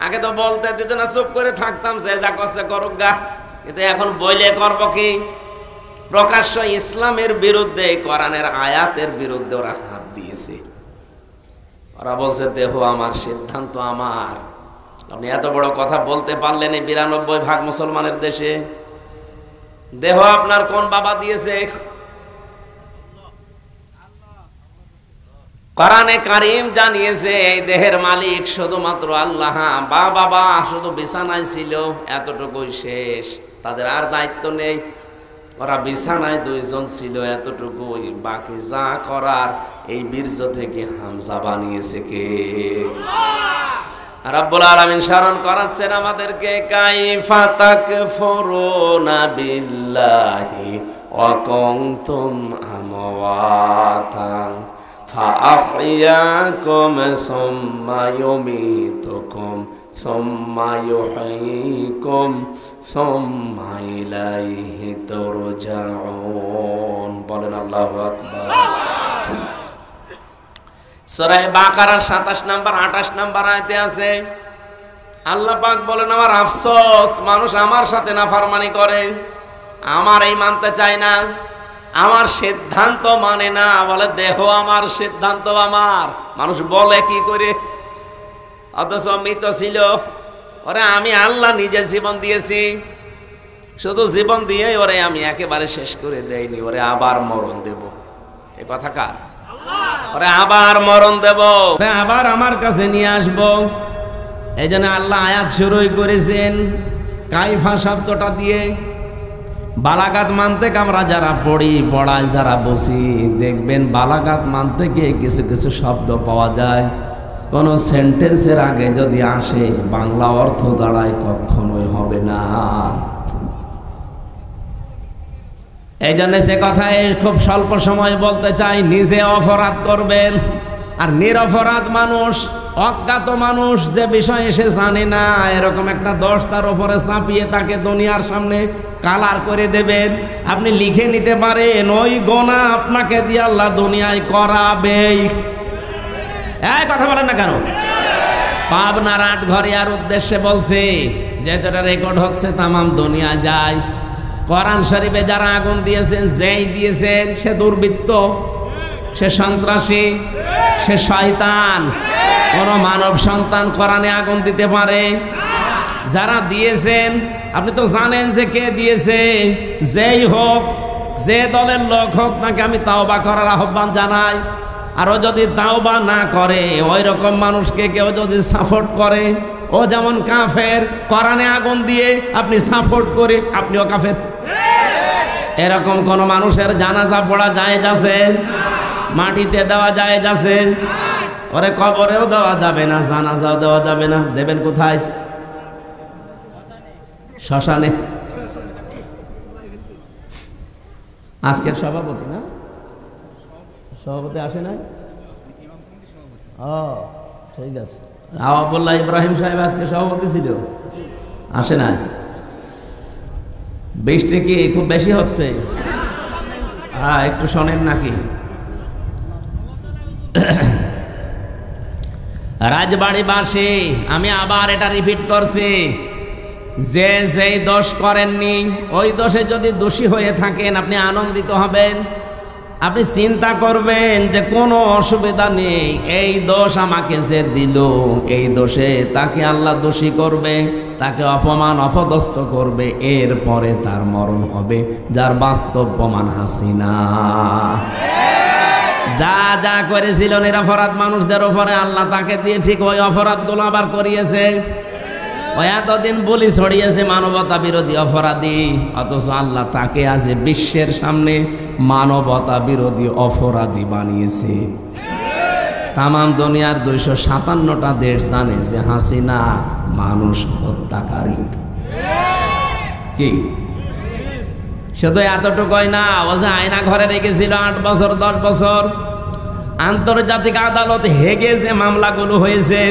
আগে তো বলতে দিত না, চুপ করে থাকতাম, যে যা করছে করুক গা। কিন্তু এখন বইলে করবো কি? প্রকাশ্য ইসলামের বিরুদ্ধে, কোরআনের আয়াতের বিরুদ্ধে ওরা হাত দিয়েছে। ওরা বলছে দেহ আমার, সিদ্ধান্ত আমার। আপনি এত বড় কথা বলতে পারলেন এই 92% মুসলমানের দেশে? দেহ আপনার কোন বাবা দিয়েছে? কোরআনে কারীম জানিয়েছে এই দেহের মালিক শুধুমাত্র আল্লাহ। বাবা শুধু বিছানায় ছিল, এতটুকুই শেষ, তাদের আর দায়িত্ব নেই। ওরা বিছানায় 2 জন ছিল, এতটুকুই। বাকি যা করার এই বীর্য থেকে হামজা বানিয়েছে কে? রব্বুল আলামিন স্মরণ করাচ্ছেন আমাদেরকে, কাইফা তাকফুরুনা বিল্লাহি ওয়া কুনতুম আমওয়াতান ফাআহইয়াকুম সুম্মা ইউমীতুকুম সুম্মা ইউহয়িকুম সুম্মা ইলাইহি তুরজাউন। বলেন আল্লাহু আকবার। সূরা বাকারার 27 নম্বর 28 নম্বর আয়াতে আছে, আল্লাহ পাক বলেন আমার আফসোস, মানুষ আমার সাথে নাফরমানি করে, আমার এই মানতে চায় না, আমার সিদ্ধান্ত মানে না। বলে দেহ আমার, সিদ্ধান্ত আমার। মানুষ বলে কি করে? অথচ মৃত ছিল। ওরে আমি আল্লাহ নিজে জীবন দিয়েছি, শুধু জীবন দিয়ে ওরে আমি একেবারে শেষ করে দেইনি, ওরে আবার মরণ দেব। এই কথা কার? ওরে আবার মরণ দেব, আবার আমার কাছে নিয়ে আসবো। এই জন্য আল্লাহ আয়াত শুরুই করেছেন কাইফা শব্দটা দিয়ে। বালাগাত মানতে আমরা যারা পড়ি, পড়ায় যারা বসি, দেখবেন বালাগাত মানতে গিয়ে কিছু কিছু শব্দ পাওয়া যায়, কোন সেন্টেন্সের আগে যদি আসে বাংলা অর্থ দাঁড়ায় কখনোই হবে না। এই জন্য সে কথায় খুব স্বল্প সময় বলতে চাই, নিজে অপরাধ করবেন। আর নিরপরাধ মানুষ, অজ্ঞাত মানুষ, যে বিষয় এসে জানে না, এরকম একটা দোষ তার উপরে চাপিয়ে তাকে দুনিয়ার সামনে কালার করে দেবেন। আপনি লিখে নিতে পারেন ওই গোনা আপনাকে দিয়ে আল্লাহ দুনিয়ায় করাবেই। এই কথা বলেন না কেন? পাবনার আটঘরিয়ার উদ্দেশ্যে বলছে, যেটা রেকর্ড হচ্ছে তামাম দুনিয়া যায়। কোরআন শরীফে যারা আগুন দিয়েছেন, যেই দিয়েছেন সে দুর্বৃত্ত, সে সন্ত্রাসী, সে শয়তান। কোন মানব সন্তান কোরআনে আগুন দিতে পারে? যারা দিয়েছেন আপনি তো জানেন যে কে দিয়েছে। যেই হোক, যে দলের লোক হোক, তাকে আমি তাওবা করার আহ্বান জানাই। আর ও যদি তাওবা না করে, ওই রকম মানুষকে কেউ যদি সাপোর্ট করে, ও যেমন কাফের, কোরআনে আগুন দিয়ে আপনি সাপোর্ট করে আপনিও কাফের। এরকম কোন মানুষের জানাজা পড়া জায়েজ আছে? মাটিতে দেওয়া জায়েজ আছে? ওরে কবরেও দেওয়া যাবে না, জানাজাও দেওয়া যাবে না। দেবেন কোথায়? শ্মশানে। আজকের সভাপতি না? সভাপতি আসে নাই? ও ঠিক আছে। আওয়াবুল্লাহ ইব্রাহিম সাহেব আজকে সভাপতি ছিল, আসে নাই। বৃষ্টি কি খুব বেশি হচ্ছে? হ্যাঁ, একটু শোনেন নাকি? রাজবাড়িবাসী, আমি আবার এটা রিপিট করছি, যে যেই দোষ করেননি ওই দোষে যদি দোষী হয়ে থাকেন আপনি আনন্দিত হবেন। আপনি চিন্তা করবেন যে কোনো অসুবিধা নেই, এই দোষ আমাকে যে দিল এই দোষে তাকে আল্লাহ দোষী করবে, তাকে অপমান অপদস্থ করবে, এরপরে তার মরণ হবে, যার বাস্তব প্রমাণ হাসিনা। যা যা করেছিল নিরপরাধ মানুষদের উপরে আল্লাহ তাকে দিয়ে ঠিক ওই অপরাধগুলো আবার করিয়েছে। ওই এতদিন বলি ছড়িয়েছে মানবতা বিরোধী অপরাধী, অথচ আল্লাহ তাকে আজ বিশ্বের সামনে মানবতা বিরোধী অপরাধী বানিয়েছে। তাম দুনিয়ার 257টা দেশ জানে যে হাসিনা মানুষ হত্যাকারী। কি শুধু এতটুকুই না, ও যে আয়না ঘরে রেখেছিল 8 বছর 10 বছর, আন্তর্জাতিক আদালত হেগে যে মামলাগুলো হয়েছে,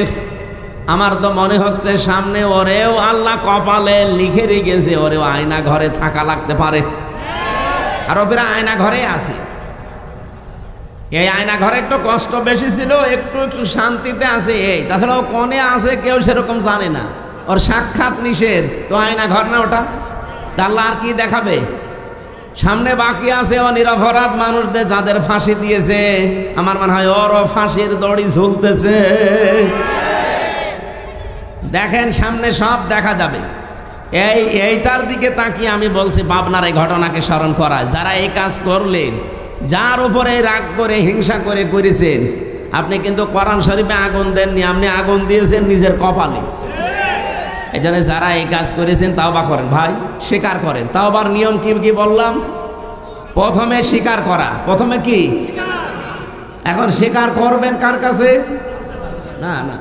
আমার তো মনে হচ্ছে সামনে ওরেও আল্লাহ কপালে লিখে রেখেছে ওরেও আয়না ঘরে থাকা লাগতে পারে। আর ওরা আয়না ঘরে আছে। এই আয়না ঘরে একটু কষ্ট বেশি ছিল, একটু একটু শান্তিতে আছে এই, তাছাড়া ও কোনে আছে কেউ সেরকম জানে না। ওর সাক্ষাৎ নিষেধ, তো আয়না ঘর না ওটা, আল্লাহ আর কি দেখাবে? সামনে বাকি আছে ও নিরপরাধ মানুষদের যাদের ফাঁসি দিয়েছে, আমার মনে হয় ওরও ফাঁসির দড়ি ঝুলতেছে। দেখেন সামনে সব দেখা যাবে। এইটার দিকে তাকিয়ে আমি বলছি পাবনার এই ঘটনাকে স্মরণ করায়, যারা এই কাজ করলেন, যার উপরে রাগ করে হিংসা করে করেছেন, আপনি কিন্তু কোরআন শরীফে আগুন দেননি, আপনি আগুন দিয়েছেন নিজের কপালে। এই জন্য যারা এই কাজ করেছেন তাওবা করেন ভাই, স্বীকার করেন। তাওবার নিয়ম কি কি বললাম? প্রথমে স্বীকার করা, প্রথমে কি? এখন স্বীকার করবেন কার কাছে? না না,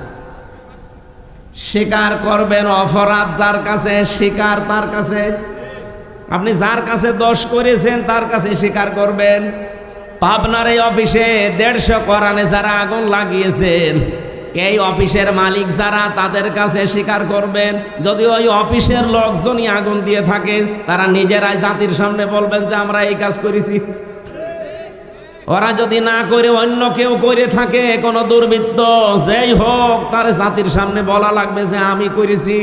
স্বীকার করবেন অপরাধ যার কাছে, স্বীকার তার কাছে। আপনি যার কাছে দোষ করেছেন তার কাছে স্বীকার করবেন। পাবনার এই অফিসে 150 কোরআনে যারা আগুন লাগিয়েছেন, এই অফিসের মালিক যারা, তাদের কাছে স্বীকার করবেন। যদি ওই অফিসের লোকজনই আগুন দিয়ে থাকে, তারা নিজেরাই জাতির সামনে বলবেন যে আমরা এই কাজ করেছি। ওরা যদি না করে অন্য কেউ করে থাকে, কোনো দুর্বৃত্ত যেই হোক, তার জাতির সামনে বলা লাগবে যে আমি করেছি।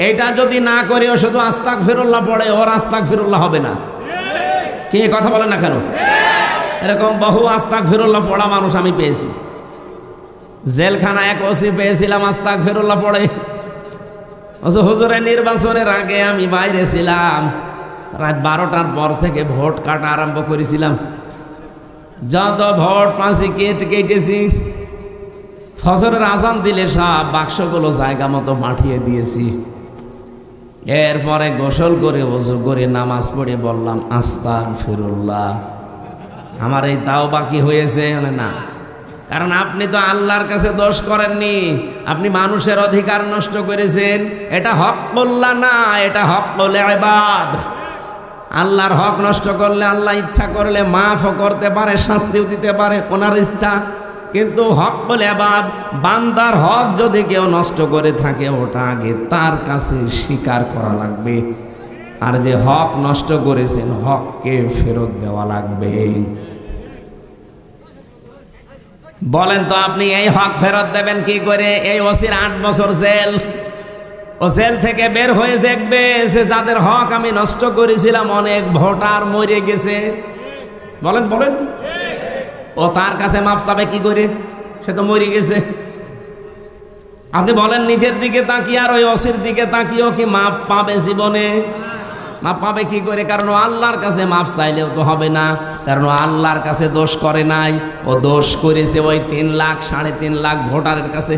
এটা যদি না করে ও শুধু আস্তাগফিরুল্লাহ পড়ে, ওর আস্তাগফিরুল্লাহ হবে না। কি কথা বলে না কেন? এরকম বহু আস্তাগফিরুল্লাহ পড়া মানুষ আমি পেয়েছি। জেলখানা এক ওসি পেয়েছিলাম আস্তাগফিরুল্লাহ পড়ে। হুজুরের নির্বাচনের আগে আমি বাইরে ছিলাম, রাত 12টার পর থেকে ভোট কাটা আরম্ভ করেছিলাম। যত ভোট পাঁচি কেটেছি, ফজরের আজান দিলে সব বাক্সগুলো জায়গা মতো পাঠিয়ে দিয়েছি। এরপরে গোসল করে ওযু করে নামাজ পড়ে বললাম আস্তাগফিরুল্লাহ। আমার এই তাও বাকি হয়েছে না, কারণ আপনি তো আল্লাহর কাছে দোষ করেননি, আপনি মানুষের অধিকার নষ্ট করেছেন। এটা হকুল্লাহ না, এটা হকুল ইবাদ। আল্লাহর হক নষ্ট করলে আল্লাহ ইচ্ছা করলে মাফও করতে পারে, শাস্তিও দিতে পারে, ওনার ইচ্ছা। কিন্তু হকুল ইবাদ, বান্দার হক যদি কেউ নষ্ট করে থাকে, ওটা আগে তার কাছে স্বীকার করা লাগবে। আর যে হক নষ্ট করেছেন, হককে ফেরত দেওয়া লাগবে। বলেন তো আপনি এই হক ফেরত দেবেন কি করে? এই ওসির 8 বছর জেল, ও জেল থেকে বের হয়ে দেখবে যে যাদের হক আমি নষ্ট করেছিলাম, অনেক ভোটার মরে গেছে। বলেন বলেন, ও তার কাছে মাপ চাবে কি করে? সে তো মরে গেছে। আপনি বলেন নিজের দিকে তাকিয়ে আর ওই ওসির দিকে তাকিয়েও কি মাপ পাবে জীবনে? মাপ পাবে কি করে? কারণ ও আল্লাহর কাছে মাপ চাইলেও তো হবে না, কারণ ও আল্লাহর কাছে দোষ করে নাই, ও দোষ করেছে ওই 3 লাখ 3.5 লাখ ভোটারের কাছে।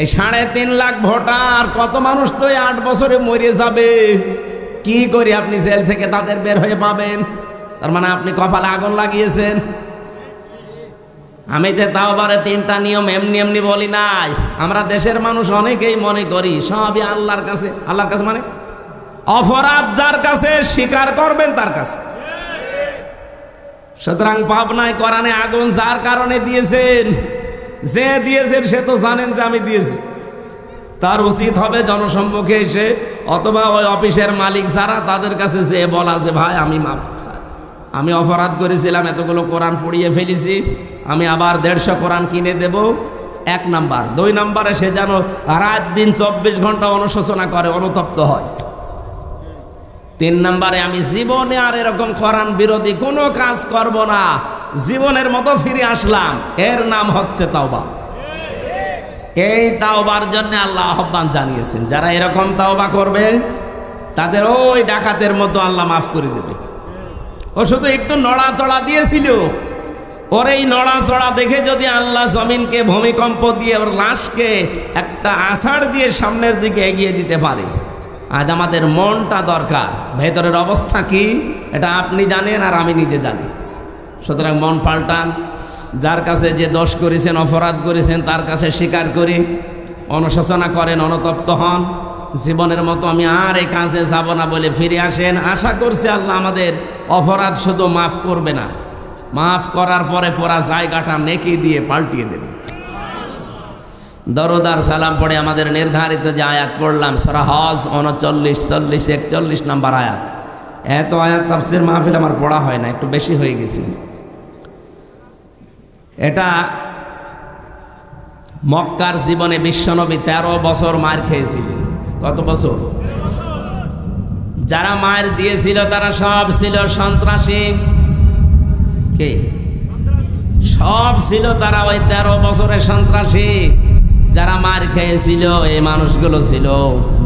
এই 3.5 লাখ ভোটার, কত মানুষ তো 8 বছরে মরে যাবে। কি করে আপনি জেল থেকে তাদের বের হয়ে পাবেন? তার মানে আপনি কপালে আগুন লাগিয়েছেন। আমি যে তাওবারে 3টা নিয়ম এমনি এমনি বলি নাই। আমরা দেশের মানুষ অনেকেই মনে করি সবই আল্লাহর কাছে। আল্লাহর কাছে মানে অপরাধ যার কাছে স্বীকার করবেন তার কাছে। সুতরাং পাবনায় কোরআনে আগুন যার কারণে দিয়েছেন, যে দিয়েছেন সে তো জানেন যে আমি দিয়েছি। তার উচিত হবে জনসম্মুখে এসে অথবা ওই অফিসের মালিক যারা, তাদের কাছে যে বলা যে ভাই আমি মাপ চাই, আমি অপরাধ করেছিলাম, এতগুলো কোরআন পড়িয়ে ফেলেছি, আমি আবার 150 কোরআন কিনে দেব, এক নাম্বার। 2 নাম্বারে সে যেন রাত দিন 24 ঘন্টা অনুশোচনা করে, অনুতপ্ত হয়। 3 নাম্বারে আমি জীবনে আর এরকম কোরআন বিরোধী কোনো কাজ করব না, জীবনের মতো ফিরে আসলাম। এর নাম হচ্ছে তাওবা। এই তাওবার জন্য আল্লাহ আহ্বান জানিয়েছেন, যারা এরকম তাওবা করবে তাদের ওই ডাকাতের মতো আল্লাহ মাফ করে দেবে। ও শুধু একটু নড়াচড়া দিয়েছিল, ওর এই নড়াচড়া দেখে যদি আল্লাহ জমিনকে ভূমিকম্প দিয়ে ওর লাশকে একটা আষাঢ় দিয়ে সামনের দিকে এগিয়ে দিতে পারে। আজ আমাদের মনটা দরকার, ভেতরের অবস্থা কি এটা আপনি জানেন আর আমি নিজে জানি। সুতরাং মন পাল্টান, যার কাছে যে দোষ করেছেন, অপরাধ করেছেন, তার কাছে স্বীকার করি, অনুশোচনা করেন, অনুতপ্ত হন। জীবনের মতো আমি আর এই কাজে যাব না বলে ফিরে আসেন। আশা করছি আল্লাহ আমাদের অপরাধ শুধু মাফ করবে না, মাফ করার পরে পুরা জায়গাটা নেকি দিয়ে পাল্টিয়ে দেবে। দরুদ আর সালাম পড়ে আমাদের নির্ধারিত যে আয়াত পড়লাম সূরা হজ 39, 40, 41 নাম্বার আয়াত। এত আয়াত তাফসীর মাহফিল আমার পড়া হয় না, একটু বেশি হয়ে গেছে। এটা মক্কার জীবনে বিশ্বনবী 13 বছর মার খেয়েছিলেন। কত বছর? যারা মার দিয়েছিল তারা সব ছিল সন্ত্রাসী। কে? সব ছিল তারা ওই 13 বছরের সন্ত্রাসী। যারা মার খেয়েছিল এই মানুষগুলো ছিল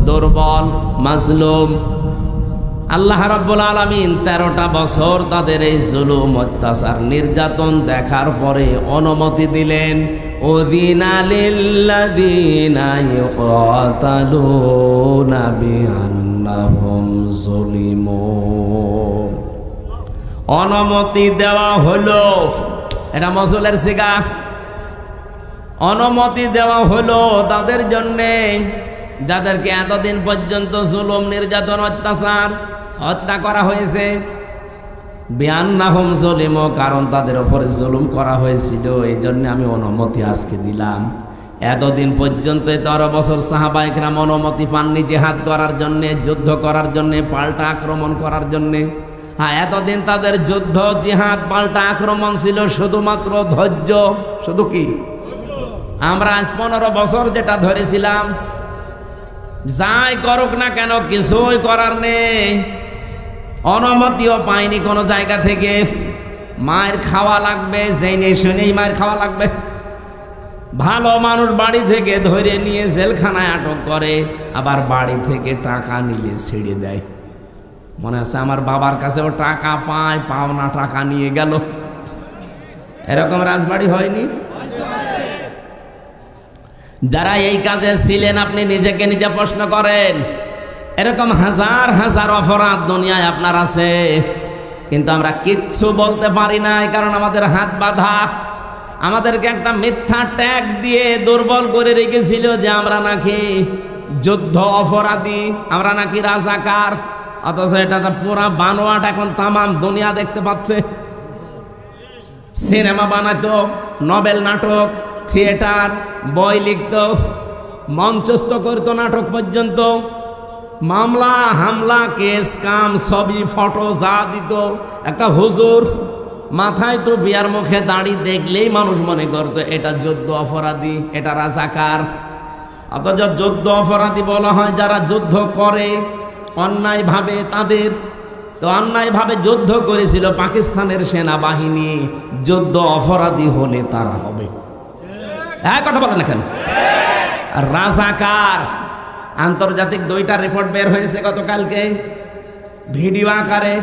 দুর্বল, মাজলুম। আল্লাহ রাব্বুল আলামিন 13টা বছর তাদের এই জুলুম, অত্যাচার, নির্যাতন দেখার পরে অনুমতি দিলেন, উযিনা লিল্লাযীনা ইউকাতালুনা বিআন্নাহুম যুলিমু। অনুমতি দেওয়া হলো, এটা মসুলের সিগা। অনুমতি দেওয়া হলো তাদের জন্যে যাদেরকে এতদিন পর্যন্ত জুলুম, নির্যাতন, অত্যাচার, হত্যা করা হয়েছে। বিআন্নাহুম যুলিমু, কারণ তাদের উপরে জুলুম করা হয়েছিল, এই জন্য আমি অনুমতি আজকে দিলাম। এতদিন পর্যন্ত 13 বছর সাহাবায়ে কেরাম অনুমতি পাননি জিহাদ করার জন্যে, যুদ্ধ করার জন্যে, পাল্টা আক্রমণ করার জন্যে। হ্যাঁ, এতদিন তাদের যুদ্ধ, জিহাদ, পাল্টা আক্রমণ ছিল শুধুমাত্র ধৈর্য। শুধু কি? আমরা আজ 15 বছর যেটা ধরেছিলাম, যাই করুক না কেন কিছুই করার নেই। অনুমতিও পাইনি কোনো জায়গা থেকে। মায়ের খাওয়া লাগবে, জেনে শুনেই মায়ের খাওয়া লাগবে। ভালো মানুষ বাড়ি থেকে ধরে নিয়ে জেলখানায় আটক করে, আবার বাড়ি থেকে টাকা নিলে ছেড়ে দেয়। মনে আছে আমার বাবার কাছেও টাকা পায়, পাওনা টাকা নিয়ে গেল। এরকম রাজবাড়ি হয়নি? যারা এই কাজে ছিলেন আপনি নিজেকে নিজে প্রশ্ন করেন। এরকম হাজার হাজার অপরাধ দুনিয়ায় আপনার আছে, কিন্তু আমরা কিচ্ছু বলতে পারি না, কারণ আমাদের হাত বাঁধা। আমাদেরকে একটা মিথ্যা ট্যাগ দিয়ে দুর্বল করে রেখেছিল যে আমরা নাকি যুদ্ধ অপরাধী, আমরা নাকি রাজাকার। অথচ এটা তো পুরা বানোয়াট, এখন তামাম দুনিয়া দেখতে পাচ্ছে। সিনেমা বানাতো, নভেল, নাটক, থিয়েটার, বই লিখত, মঞ্চস্থ করতো, নাটক পর্যন্ত, মামলা হামলা, কেস কাম ছবি ফটো যা দিত। একটা হুজুর মাথায় টুপি আর মুখে দাড়ি দেখলেই মানুষ মনে করতো এটা যুদ্ধ অপরাধী, এটা রাজাকার। অথচ যুদ্ধ অপরাধী বলা হয় যারা যুদ্ধ করে অন্যায়ভাবে। তাদের তো অন্যায়ভাবে যুদ্ধ করেছিল পাকিস্তানের সেনাবাহিনী, যুদ্ধ অপরাধী হলে তারা হবে। এক কথা বলেন এখানে। রাজাকার আন্তর্জাতিক 2টা রিপোর্ট বের হয়েছে গতকালকে ভিডিও আকারে।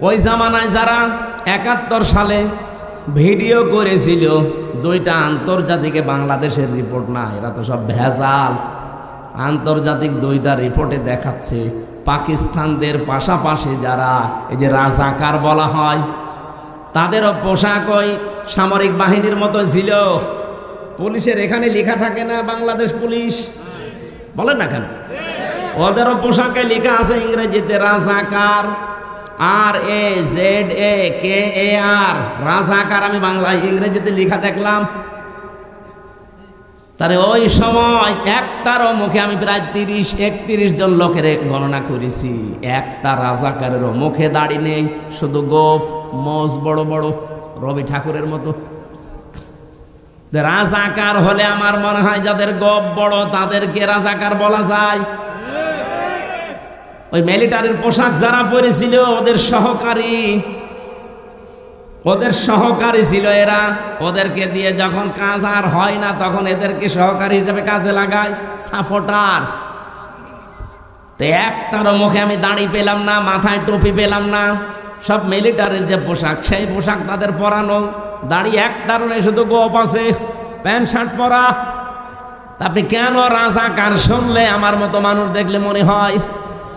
ওই জামানায় যারা 71 সালে ভিডিও করেছিল, 2টা আন্তর্জাতিকে, বাংলাদেশের রিপোর্ট না, এরা তো সব ভেজাল। আন্তর্জাতিক 2টা রিপোর্টে দেখাচ্ছে পাকিস্তানদের পাশাপাশি যারা এই যে রাজাকার বলা হয়, তাদেরও পোশাক ওই সামরিক বাহিনীর মতো ছিল। পুলিশের এখানে লেখা থাকে না বাংলাদেশ পুলিশ, বলেন না কেন? ওদেরও পোশাকে লেখা আছে ইংরেজিতে রাজাকার, RAZAKAR, রাজাকার। আমি বাংলায় ইংরেজিতে লেখা দেখলাম। তাহলে ওই সময় একটারও মুখে, আমি প্রায় 30-31 জন লোকের গণনা করেছি, একটা রাজাকারেরও মুখে দাড়ি নেই, শুধু গোপ, মোজ বড় বড়, রবি ঠাকুরের মতো। রাজাকার হলে আমার মনে হয় যাদের গপ বড় তাদেরকে রাজাকার বলা যায়। ওই মিলিটারির পোশাক যারা পরেছিল ওদের সহকারী ছিল এরা। ওদেরকে দিয়ে যখন কাজ আর হয় না তখন এদেরকে সহকারী হিসেবে কাজে লাগায়, সাপোর্টার। তো একটারও মুখে আমি দাড়ি পেলাম না, মাথায় টুপি পেলাম না। সব মিলিটারির যে পোশাক সেই পোশাক তাদের পরানো, দাড়ি একটারও নেই, শুধু গোপ আছে, প্যান্ট শার্ট পরা। আপনি কেন রাজাকার শুনলে আমার মতো মানুষ দেখলে মনে হয়?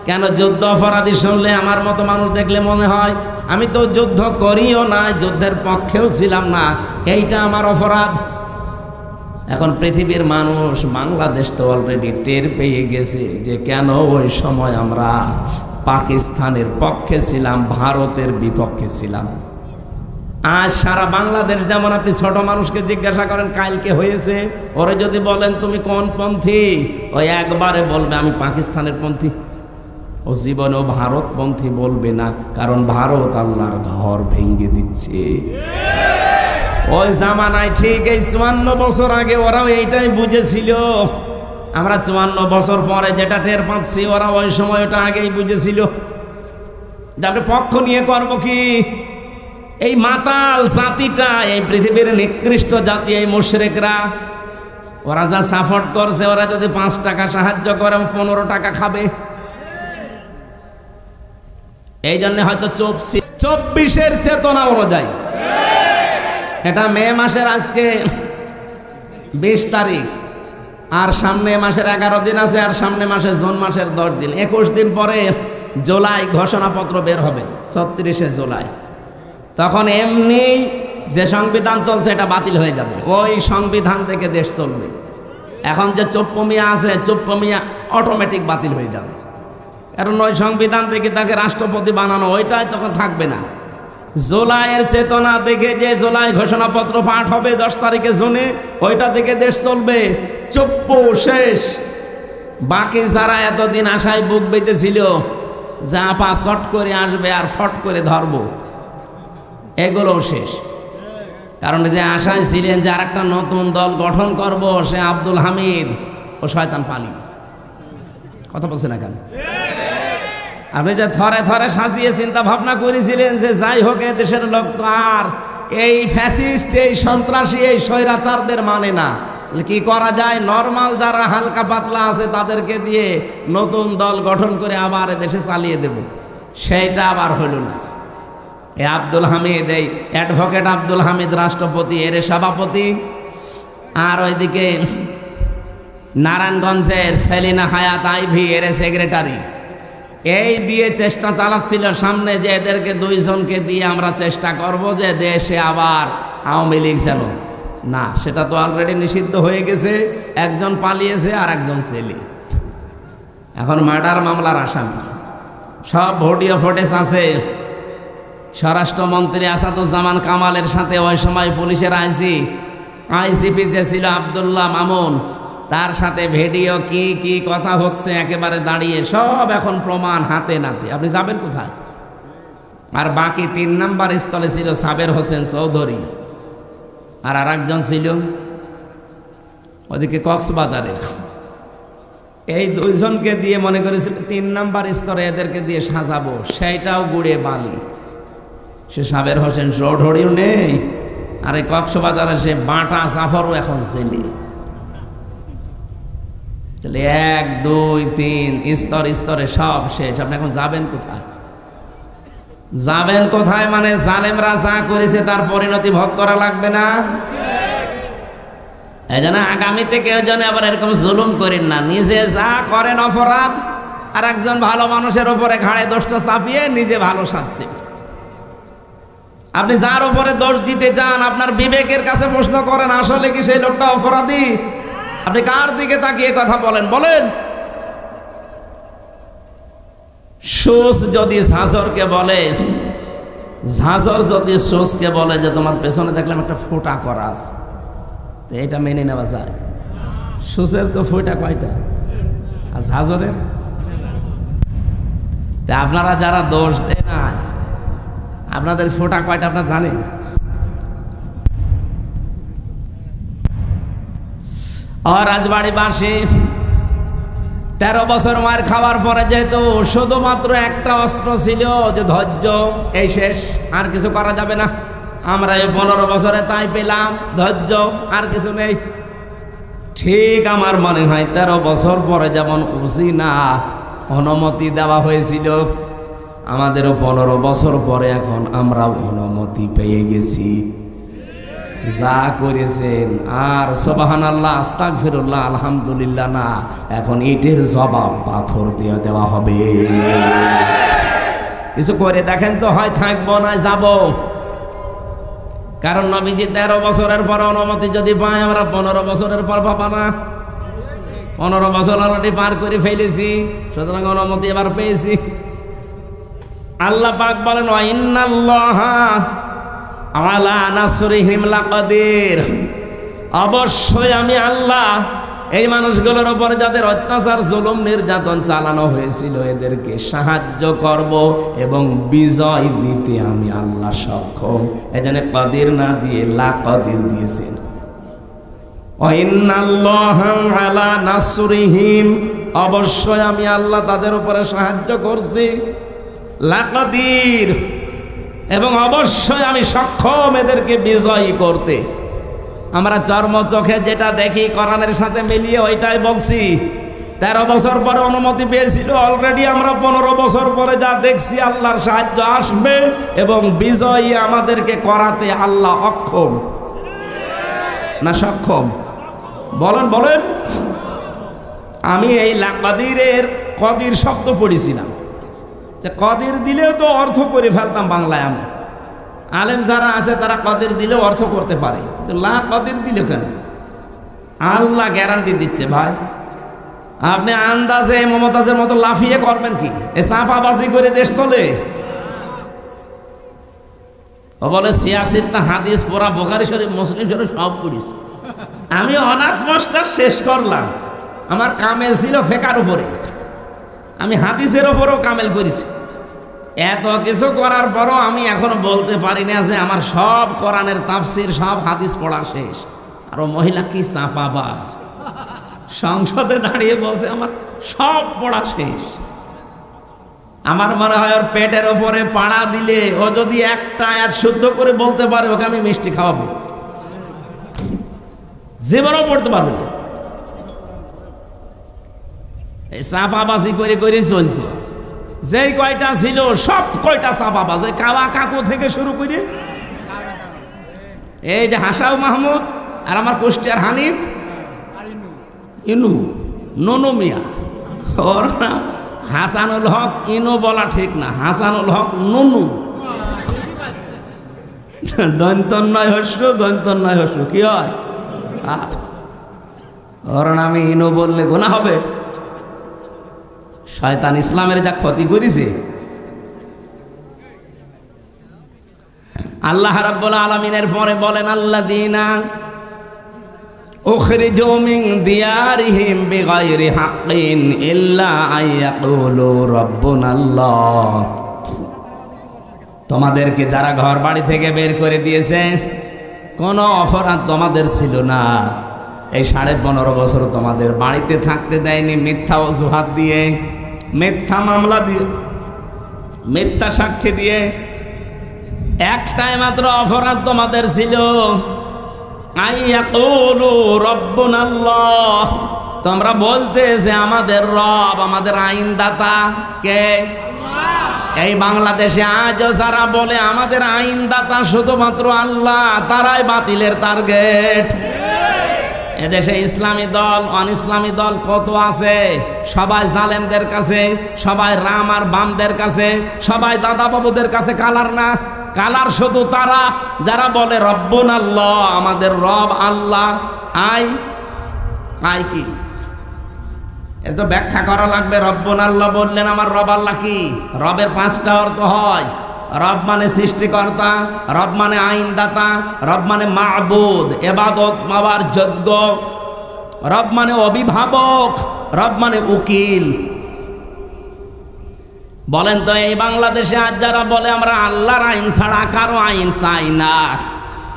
কেন যুদ্ধ অপরাধী শুনলে আমার মতো মানুষ দেখলে মনে হয়? আমি তো যুদ্ধ করিও না, যুদ্ধের পক্ষেও ছিলাম না, এইটা আমার অপরাধ। এখন পৃথিবীর মানুষ, বাংলাদেশ তো অলরেডি টের পেয়ে গেছে যে কেন ওই সময় আমরা পাকিস্তানের পক্ষে ছিলাম, ভারতের বিপক্ষে ছিলাম। আজ সারা বাংলাদেশ যেমন আপনি ছোট মানুষকে জিজ্ঞাসা করেন কালকে হয়েছে, ওরে যদি বলেন তুমি কোন পন্থী, ওই একবারে বলবে আমি পাকিস্তানের পন্থী। ও জীবনেও ভারতপন্থী বলবে না, কারণ ভারত আল্লাহর ঘর ভেঙে দিচ্ছে। ওই জামানায় ঠিক এই 54 বছর আগে ওরাও এইটাই বুঝেছিল। আমরা 54 বছর পরে যেটা টের পাচ্ছি, ওরা ওই সময় ওটা আগেই বুঝেছিল। আপনি পক্ষ নিয়ে করব কি? এই মাতাল জাতিটা, এই পৃথিবীর নিকৃষ্ট জাতি, এই মুশরিকরা, ওরা যা সাপোর্ট করছে, ওরা যদি 5 টাকা সাহায্য করে 15 টাকা খাবে। এই জন্য হয়তো 24-এর চেতনা অনুযায়ী, এটা মে মাসের আজকে 20 তারিখ, আর সামনে মাসের 11 দিন আছে, আর সামনে মাসের জুন মাসের 10 দিন, 21 দিন পরে জুলাই ঘোষণাপত্র বের হবে, 36শে জুলাই। তখন এমনি যে সংবিধান চলছে এটা বাতিল হয়ে যাবে, ওই সংবিধান থেকে দেশ চলবে। এখন যে চোপ্পমিয়া আছে, চোপ্পমিয়া অটোমেটিক বাতিল হয়ে যাবে, কারণ ওই সংবিধান থেকে তাকে রাষ্ট্রপতি বানানো, ওইটাই তখন থাকবে না। জুলাইয়ের চেতনা দেখে যে জুলাই ঘোষণাপত্র পাঠ হবে 10 তারিখে জুনে, ওইটা থেকে দেশ চলবে। চুপ্পু শেষ। বাকি যারা এতদিন আশায় বুক বেঁধেছিল যা পা শট করে আসবে আর ফট করে ধরবো, এগুলোও শেষ। কারণ যে আশায় ছিলেন যে আর একটা নতুন দল গঠন করব, সে আব্দুল হামিদ ও শয়তান পালিয়েছে। কথা বলছে না কেন? আপনি যে থরে থরে সাজিয়ে চিন্তা ভাবনা করেছিলেন যে যাই হোক এ দেশের লোক তো আর এই ফ্যাসিস্ট, এই সন্ত্রাসী, এই স্বৈরাচারদের মানে না, কি করা যায়? নরমাল যারা হালকা পাতলা আছে তাদেরকে দিয়ে নতুন দল গঠন করে আবার দেশে চালিয়ে দেব, সেইটা আবার হইল না। এই আব্দুল হামিদ, এই অ্যাডভোকেট আব্দুল হামিদ রাষ্ট্রপতি, এর সভাপতি, আর ওইদিকে নারায়ণগঞ্জের সেলিনা হায়াত আইভি এর সেক্রেটারি, এই দিয়ে চেষ্টা চালাচ্ছিল সামনে যে এদেরকে 2 জনকে দিয়ে আমরা চেষ্টা করব যে দেশে আবার আওয়ামী লীগ যেন না। সেটা তো অলরেডি নিষিদ্ধ হয়ে গেছে, একজন পালিয়েছে আর একজন ছেলে এখন মার্ডার মামলার আসামি। সব ভিডিও ফুটেজ আছে। স্বরাষ্ট্রমন্ত্রী আসাদুজ্জামান কামালের সাথে ওই সময় পুলিশের আইসিপি যে ছিল আব্দুল্লাহ মামুন, তার সাথে ভিডিও কি কি কথা হচ্ছে একেবারে দাঁড়িয়ে, সব এখন প্রমাণ হাতে নাতে। আপনি যাবেন কোথায়? আর বাকি 3 নাম্বার স্থলে ছিল সাবের হোসেন চৌধুরী, আর আরেকজন ছিল ওদিকে কক্সবাজারের। এই 2 জনকে দিয়ে মনে করেছিল 3 নাম্বার স্তরে এদেরকে দিয়ে সাজাবো, সেইটাও গুড়ে বালি। সে সাবের হোসেন চৌধুরীও নেই, আর এই কক্সবাজারে সে বাটা জাফরও এখন জেলে। 1 2 3 স্তরে স্তরে সব শেষ। আপনি এখন যাবেন কোথায়? যাবেন কোথায় মানে জালেমরা যা করেছে তার পরিণতি ভোগ করা লাগবে না? এই জন্য আগামীতে কেউ যেন আবার এরকম জুলুম করেন না। নিজে যা করেন অপরাধ, আর একজন ভালো মানুষের উপরে ঘাড়ে দোষটা চাপিয়ে নিজে ভালো সাজছে। আপনি যার উপরে দোষ দিতে চান, আপনার বিবেকের কাছে প্রশ্ন করেন আসলে কি সেই লোকটা অপরাধী? আপনি কার দিকে তাকিয়ে কথা বলেন? বলেন। সুস যদি ঝাঁঝরকে বলে, ঝাঁঝর যদি সুসকে বলে যে তোমার পেছনে দেখলাম একটা ফোঁটা করা আছে, তো এটা মেনে নেওয়া যায়? সুসের তো ফোঁটা কয়টা, আর ঝাঁঝরের? তা আপনারা যারা দোষ দেন আজ, আপনাদের ফোঁটা কয়টা আপনারা জানেন? ও রাজবাড়ি বাসী, 13 বছর মার খাওয়ার পরে যেহেতু শুধুমাত্র একটা অস্ত্র ছিল যে ধৈর্য, এই শেষ, আর কিছু করা যাবে না। আমরা এই 15 বছরে তাই পেলাম, ধৈর্য, আর কিছু নেই। ঠিক আমার মনে হয় 13 বছর পরে যেমন উসিনা অনুমতি দেওয়া হয়েছিল, আমাদেরও 15 বছর পরে এখন আমরা অনুমতি পেয়ে গেছি। যা করেছেন আর সুবহানাল্লাহ, আস্তাগফিরুল্লাহ, আলহামদুলিল্লাহ না, এখন ইটের জবাব পাথর দিয়ে দেওয়া হবে। কিছু করে দেখেন তো, হয় থাকবো না যাব। কারণ নবীজি 13 বছরের পর অনুমতি যদি পায়, আমরা 15 বছরের পর পাবা না। 15 বছর অলরেডি পার করে ফেলেছি, সুতরাং অনুমতি এবার পেয়েছি। আল্লাহ পাক বলেন, ওয়া ইন্নাল্লাহা আলা নাসরিহিম লাকাদির, অবশ্যই আমি আল্লাহ এই মানুষগুলোর উপর যাদের অত্যাচার, জুলুম, নির্যাতন চালানো হয়েছিল এদেরকে সাহায্য করব এবং বিজয় দিতে আমি আল্লাহ সক্ষম। এজন্য কাদির না দিয়ে লাকাদির দিয়েছেন। ওয়া ইন্নাল্লাহা আলা নাসরিহিম, অবশ্যই আমি আল্লাহ তাদের উপরে সাহায্য করছি, লাকাদির, এবং অবশ্যই আমি সক্ষম এদেরকে বিজয়ী করতে। আমরা চর্ম চোখে যেটা দেখি কোরআনের সাথে মিলিয়ে ওইটাই বলছি। 13 বছর পরে অনুমতি পেয়েছিল, অলরেডি আমরা 15 বছর পরে যা দেখছি আল্লাহর সাহায্য আসবে এবং বিজয়ী আমাদেরকে করাতে আল্লাহ অক্ষম না সক্ষম? বলেন বলেন। আমি এই লাকাদিরের কদির শব্দ পড়েছিলাম, যে কদির দিলেও তো অর্থ করে ফেলতাম বাংলায়। আমি আলেম যারা আছে তারা কদির দিলেও অর্থ করতে পারে, কিন্তু লা কদির দিলে কেন? আল্লাহ গ্যারান্টি দিচ্ছে ভাই, আপনি আন্দাজে মমতাজের মতো লাফিয়ে করবেন কি? এ চাপাবাজি করে দেশ চলে? ও বলে সিয়াসিত্তা হাদিস পড়া, বুখারী শরীফ, মুসলিম শরীফ সব পড়িস। আমি অনার্স মাস্টার শেষ করলাম, আমার কামেল ছিল ফেকার উপরে, আমি হাদিসের ওপরও কামেল করেছি। এত কিছু করার পরও আমি এখনো বলতে পারি না যে আমার সব কোরআনের তাফসির, সব হাদিস পড়া শেষ। আর ও মহিলা কি চাপাবাজ, সংসদে দাঁড়িয়ে বলছে আমার সব পড়া শেষ। আমার মনে হয় ওর পেটের ওপরে পাড়া দিলে ও যদি একটা আয়াত শুদ্ধ করে বলতে পারে, ওকে আমি মিষ্টি খাওয়াবো, জীবনও পড়তে পারবে না। এই চাপাবাজি করে করে চলতো, যেই কয়টা ছিল সব কয়টা চাপাবাজ, ওই কাওয়া কাকু থেকে শুরু করে এই যে হাসাও মাহমুদ আর আমার কুষ্টিয়ার হানিফ, ইনু, ননু মিয়া, ওর নাম হাসানুল হক। ইনু বলা ঠিক না, হাসানুল হক ননু, দন্তন্নয় হস্য, দন্তন্নয় হস্য কি হয়? ওর নামে ইনু বললে গুনাহ হবে। শয়তান ইসলামের যা ক্ষতি করেছে। আল্লাহ রাব্বুল আলামিনের পরে বলেন, আল্লাযীনা উখরিজু মিন দিয়ারিহিম বিগাইরি হাক্কিন ইল্লা আইয়াকুলু রাব্বুনাল্লাহ, তোমাদেরকে যারা ঘর বাড়ি থেকে বের করে দিয়েছে, কোনো অপরাধ তোমাদের ছিল না, এই 15.5 বছর তোমাদের বাড়িতে থাকতে দেয়নি মিথ্যা অজুহাত দিয়ে, মিথ্যা মামলা দিয়ে, মিথ্যা সাক্ষী দিয়ে। একটাই মাত্র অপরাধ তোমাদের ছিল, আইয়াকুলু রাব্বুনাল্লাহ, তোমরা বলতে যে আমাদের রব, আমাদের আইনদাতা কে? এই বাংলাদেশে আজও যারা বলে আমাদের আইনদাতা শুধুমাত্র আল্লাহ, তারাই বাতিলের টার্গেট। এদেশে ইসলামী দল, অন ইসলামী দল কত আছে, সবাই জালেমদের কাছে, সবাই রাম আর বামদের কাছে, সবাই দাদা বাবুদের কাছে। কালার না, কালার শুধু তারা যারা বলে রব্বুনাল্লাহ, আমাদের রব আল্লাহ। আই কি এত ব্যাখ্যা করা লাগবে? রব্বুনাল্লাহ বললেন আমার রব আল্লাহ কি? রবের 5টা অর্থ হয়। রব মানে সৃষ্টিকর্তা, রব মানে আইনদাতা, রব মানে মাবুদ, ইবাদত মাওয়ার যোগ্য, রব মানে অভিভাবক, রব মানে উকিল। বলেন তো এই বাংলাদেশে আজ যারা বলে আমরা আল্লাহর আইন ছাড়া কারো আইন চাই না,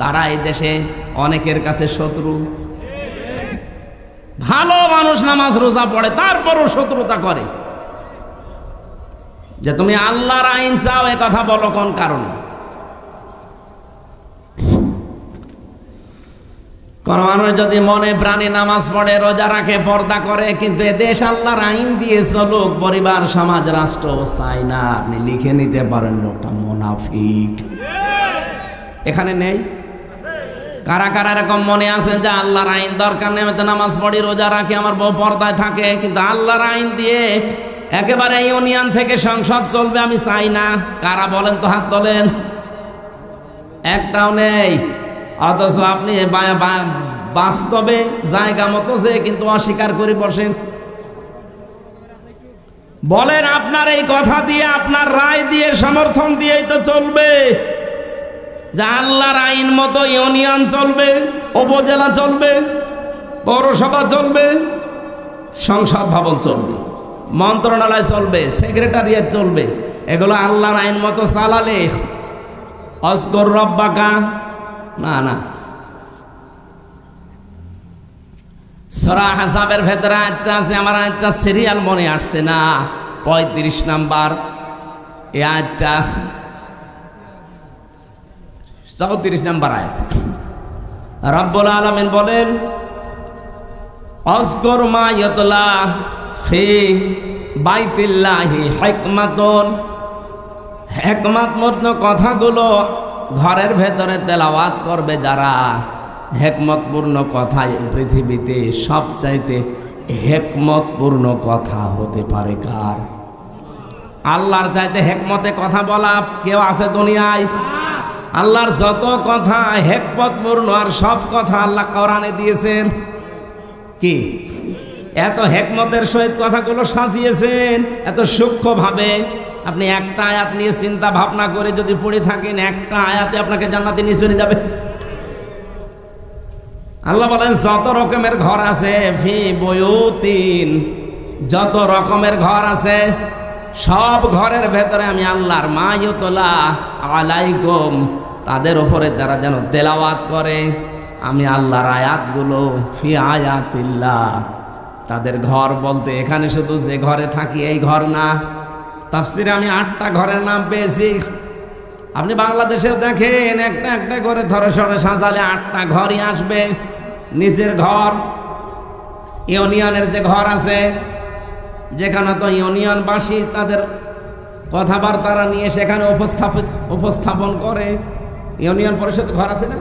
তারা এই দেশে অনেকের কাছে শত্রু। ভালো মানুষ নামাজ রোজা পড়ে তারপরও শত্রুতা করে। যে তুমি আল্লাহর আইন চাও এ কথা বলো কোন কারণে? কোন মানুষ যদি মনে প্রাণে নামাজ পড়ে, রোজা রাখে, পর্দা করে, কিন্তু এ দেশ আল্লাহর আইন দিয়ে চলুক, পরিবার, সমাজ, রাষ্ট্র চাই না, আপনি লিখে নিতে পারেন লোকটা মুনাফিক। এখানে নেই? কারা কারা এরকম মনে আছে যে আল্লাহর আইন দরকার নেই, আমি তো নামাজ পড়ি, রোজা রাখি, আমার বউ পর্দায় থাকে, কিন্তু আল্লাহর আইন দিয়ে একেবারে ইউনিয়ন থেকে সংসদ চলবে আমি চাই না? কারা বলেন তো, হাত তোলেন। একটাও নেই। অথচ আপনি বাস্তবে জায়গা মতো যে কিন্তু অস্বীকার করে বসেন। বলেন আপনার এই কথা দিয়ে, আপনার রায় দিয়ে, সমর্থন দিয়েই তো চলবে যে আল্লাহর আইন মতো ইউনিয়ন চলবে, উপজেলা চলবে, পৌরসভা চলবে, সংসদ ভবন চলবে, মন্ত্রণালয় চলবে, সেক্রেটারিয়েট চলবে। এগুলো আল্লাহর আইন মতো চালালে অস্কর রব্বাকা না না। সূরা আহজাবের ভেতরে আয়াতটা আছে, আমার আয়াতটা সিরিয়াল মনে আসছে না, 35 নাম্বার এই আয়াতটা, 34 নাম্বার আয়াত। রব্বুল আলামিন বলেন, অস্কর মা ইয়াতলা ফি বাইতিল্লাহি হিকমাতুন, হিকমতপূর্ণ কথাগুলো ঘরের ভেতরে তেলাওয়াত করবে যারা, হিকমতপূর্ণ কথা এই পৃথিবীতে সবচাইতে হিকমতপূর্ণ কথা হতে পারে কার? আল্লাহর চাইতে হিকমতে কথা বলা কেউ আছে দুনিয়ায়? আল্লাহর যত কথা হিকমতপূর্ণ, আর সব কথা আল্লাহ কোরআনে দিয়েছেন। কি এত হিকমতের সহিত কথাগুলো সাজিয়েছেন, এত সূক্ষ্মভাবে। আপনি একটা আয়াত নিয়ে চিন্তা ভাবনা করে যদি পড়ে থাকেন, একটা আয়াতে আপনাকে জান্নাতে নিয়ে চলে যাবে। আল্লাহ বলেন যত রকমের ঘর আছে, ফি বুয়ুতিন, যত রকমের ঘর আছে, সব ঘরের ভেতরে আমি আল্লাহর মা ইউতলা আলাইকুম, তাদের উপরে তারা যেন তেলাওয়াত করে আমি আল্লাহর আয়াতগুলো, ফি আয়াতিল্লাহ। তাদের ঘর বলতে এখানে শুধু যে ঘরে থাকি এই ঘর না, তাফসিরে আমি 8টা ঘরের নাম পেয়েছি। আপনি বাংলাদেশেও দেখেন একটা একটা করে ধরে সরে সাজালে 8টা ঘরই আসবে। নিচের ঘর, ইউনিয়নের যে ঘর আছে, যেখানে তো ইউনিয়নবাসী তাদের কথাবার্তা নিয়ে সেখানে উপস্থাপন করে, ইউনিয়ন পরিষদ ঘর আছে না?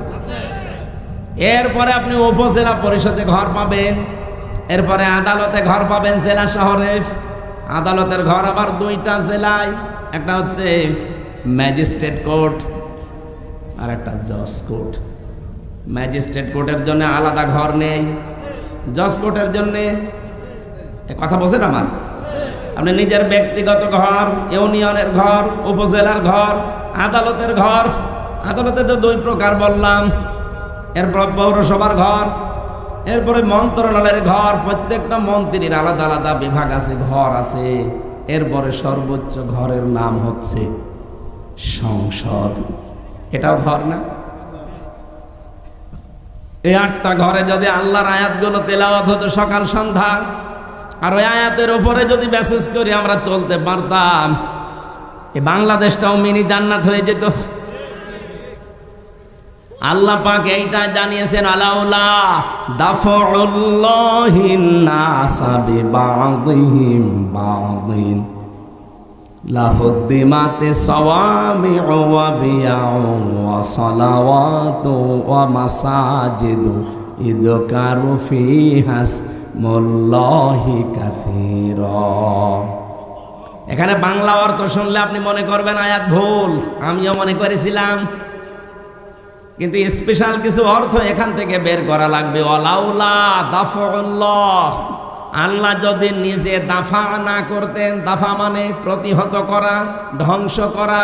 এরপরে আপনি উপজেলা পরিষদে ঘর পাবেন, এরপরে আদালতে ঘর পাবেন জেলা শহরে। আদালতের ঘর আবার 2টা জেলায়, একটা হচ্ছে ম্যাজিস্ট্রেট কোর্ট আর একটা জজ কোর্ট। ম্যাজিস্ট্রেট কোর্টের জন্য আলাদা ঘর নেই, জজ কোর্টের জন্য কথা বলছেন আমার। আপনি নিজের ব্যক্তিগত ঘর, ইউনিয়নের ঘর, উপজেলার ঘর, আদালতের ঘর। আদালতে তো 2 প্রকার বললাম, এরপর পৌরসভার ঘর, এরপরে মন্ত্রণালয়ের ঘর। প্রত্যেকটা মন্ত্রীর আলাদা আলাদা বিভাগ আছে, ঘর আছে। এরপরে সর্বোচ্চ ঘরের নাম হচ্ছে সংসদ। এটাও ঘর না? এই 8টা ঘরে যদি আল্লাহর আয়াতগুলো তেলাওয়াত হতো সকাল সন্ধ্যা, আর ওই আয়াতের উপরে যদি মেসেজ করে আমরা চলতে পারতাম, এই বাংলাদেশটাও মিনি জান্নাত হয়ে যেত। আল্লাহ পাক এইটা জানিয়েছেন, আলাউলা দাফউল্লাহিন নাসা বিবাযিহিম বাযিন লাহুদ্দিমাতি সাওয়ামিউ ওয়া বিয়াউ ওয়া সালাওয়াতু ওয়া মাসাজিদু ইযকারু ফিহাস মুল্লাহি কাসীরা। এখানে বাংলা অর্থ শুনলে আপনি মনে করবেন আয়াত ভুল, আমিও মনে করেছিলাম, কিন্তু স্পেশাল কিছু অর্থ এখান থেকে বের করা লাগবে। ওয়ালাউলা দাফউল্লাহ, আল্লাহ যদি নিজে দাফা না করতেন, দাফা মানে প্রতিহত করা, ধ্বংস করা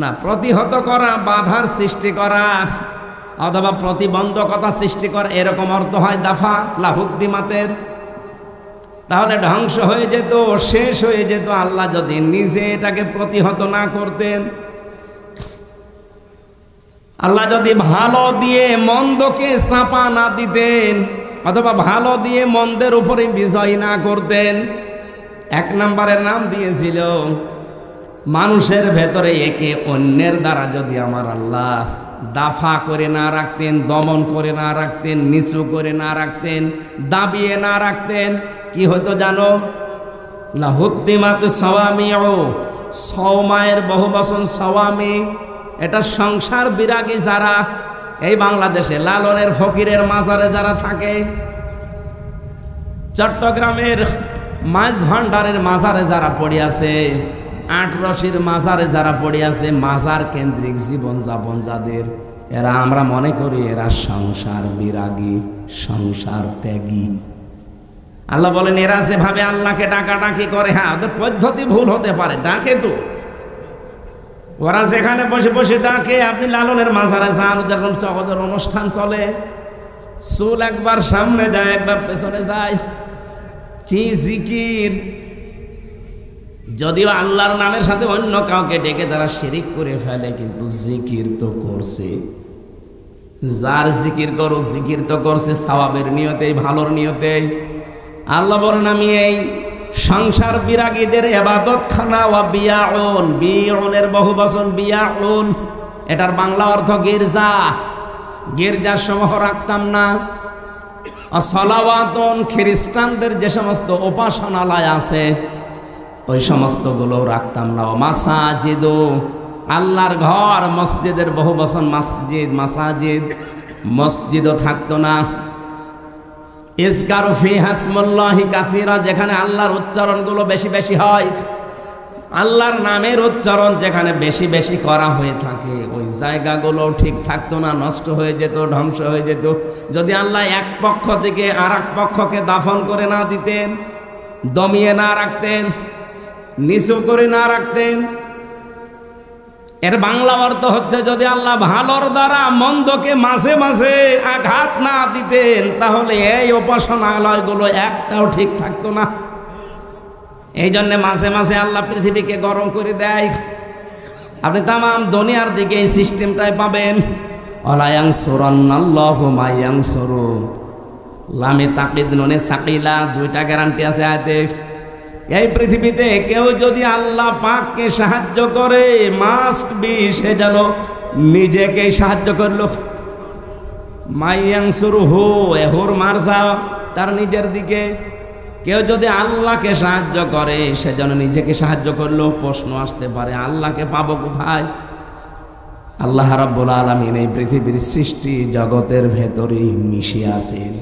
না, প্রতিহত করা, বাধার সৃষ্টি করা অথবা প্রতিবন্ধকতা সৃষ্টি করা, এরকম অর্থ হয় দাফা লাহুদ্দিমাতের। তাহলে ধ্বংস হয়ে যেত, শেষ হয়ে যেত। আল্লাহ যদি নিজে এটাকে প্রতিহত না করতেন, আল্লাহ যদি ভালো দিয়ে মন্দকে চাপা না দিতেন, অথবা ভালো দিয়ে মন্দের উপরে বিজয় না করতেন। 1 নম্বরের নাম দিয়েছিল মানুষের ভেতরে একে অন্যের দ্বারা যদি আমার আল্লাহ দাফা করে না রাখতেন, দমন করে না রাখতেন, নিচু করে না রাখতেন, দাবিয়ে না রাখতেন, কি হতো জানো? লাহুদ্দিমাত সাওয়ামিউ, সওমায়ের বহুবচন সাওয়ামি। এটা সংসার বিরাগী যারা এই বাংলাদেশে লালনের ফকিরের মাজারে যারা থাকে, চট্টগ্রামের মাছ ভান্ডারের মাজারে যারা পড়ে আছে, 8 রশির মাজারে যারা পড়ে আছে, মাজার কেন্দ্রিক জীবন যাপন যাদের, এরা আমরা মনে করি এরা সংসার বিরাগী, সংসার ত্যাগী। আল্লাহ বলেন এরা যেভাবে আল্লাহকে ডাকাডাকি করে, হ্যাঁ ওদের পদ্ধতি ভুল হতে পারে, ডাকে তো ওরা যেখানে বসে বসে ডাকে। আপনি লালনের মাজারে যান, যখন ওদের অনুষ্ঠান চলে, চুল একবার সামনে যায় একবার পেছনে যায়, কি জিকির! যদিও আল্লাহর নামের সাথে অন্য কাউকে ডেকে তারা শিরিক করে ফেলে, কিন্তু জিকির তো করছে। যার জিকির করুক, জিকির তো করছে সওয়াবের নিয়তেই, ভালোর নিয়তেই। আল্লাহ বলেন আমি এই সংসার বিরাগীদের ইবাদত খানা ওয়া বিয়াউন, বিয়াউনের বহুবচন বিয়াউন, এটার বাংলা অর্থ গির্জা। গির্জার সমূহ রাখতাম না। সলাওয়াতুন, খ্রিস্টানদের যে সমস্ত উপাসনালয় আছে ওই সমস্তগুলো রাখতাম না। মাসাজিদ, আল্লাহর ঘর, মসজিদের বহুবচন মসজিদ, মাসাজিদ, মসজিদও থাকতো না। ইজকারু ফিহা ইসমুল্লাহি কাসীরা, যেখানে আল্লাহর উচ্চারণগুলো বেশি বেশি হয়, আল্লাহর নামের উচ্চারণ যেখানে বেশি বেশি করা হয়ে থাকে, ওই জায়গাগুলো ঠিক থাকতো না, নষ্ট হয়ে যেত, ধ্বংস হয়ে যেত। যদি আল্লাহ এক পক্ষ থেকে আর এক পক্ষকে দাফন করে না দিতেন, দমিয়ে না রাখতেন, নিচু করে না রাখতেন। এর বাংলা অর্থ হচ্ছে যদি আল্লাহ ভালোর দ্বারা মন্দকে মাঝে মাঝে আঘাত না দিতেন, তাহলে এই উপাসনালয়গুলো একটাও ঠিক থাকতো না। এই জন্য মাঝে মাঝে আল্লাহ পৃথিবীকে গরম করে দেয়। আপনি তামাম দুনিয়ার দিকে এই সিস্টেমটাই পাবেন। ওয়ালা ইয়ানসুরান্নাল্লাহু মা ইয়ানসুরু, লামে তাকিদ নুনে সাকিলা, 2টা গ্যারান্টি আছে আয়াতে। এই পৃথিবীতে কেউ যদি আল্লাহ পাককে সাহায্য করে, মাস্ট বি সে যেন নিজেকেই সাহায্য করলো। মাইয়াংসুরুহু, এহুর মারজা, তার নিজের দিকে। কেউ যদি আল্লাহকে সাহায্য করে সে যেন নিজেকে সাহায্য করলো। প্রশ্ন আসতে পারে আল্লাহকে পাবো কোথায়? আল্লাহ রাব্বুল আলামিন এই পৃথিবীর সৃষ্টি জগতের ভেতরেই মিশে আছেন।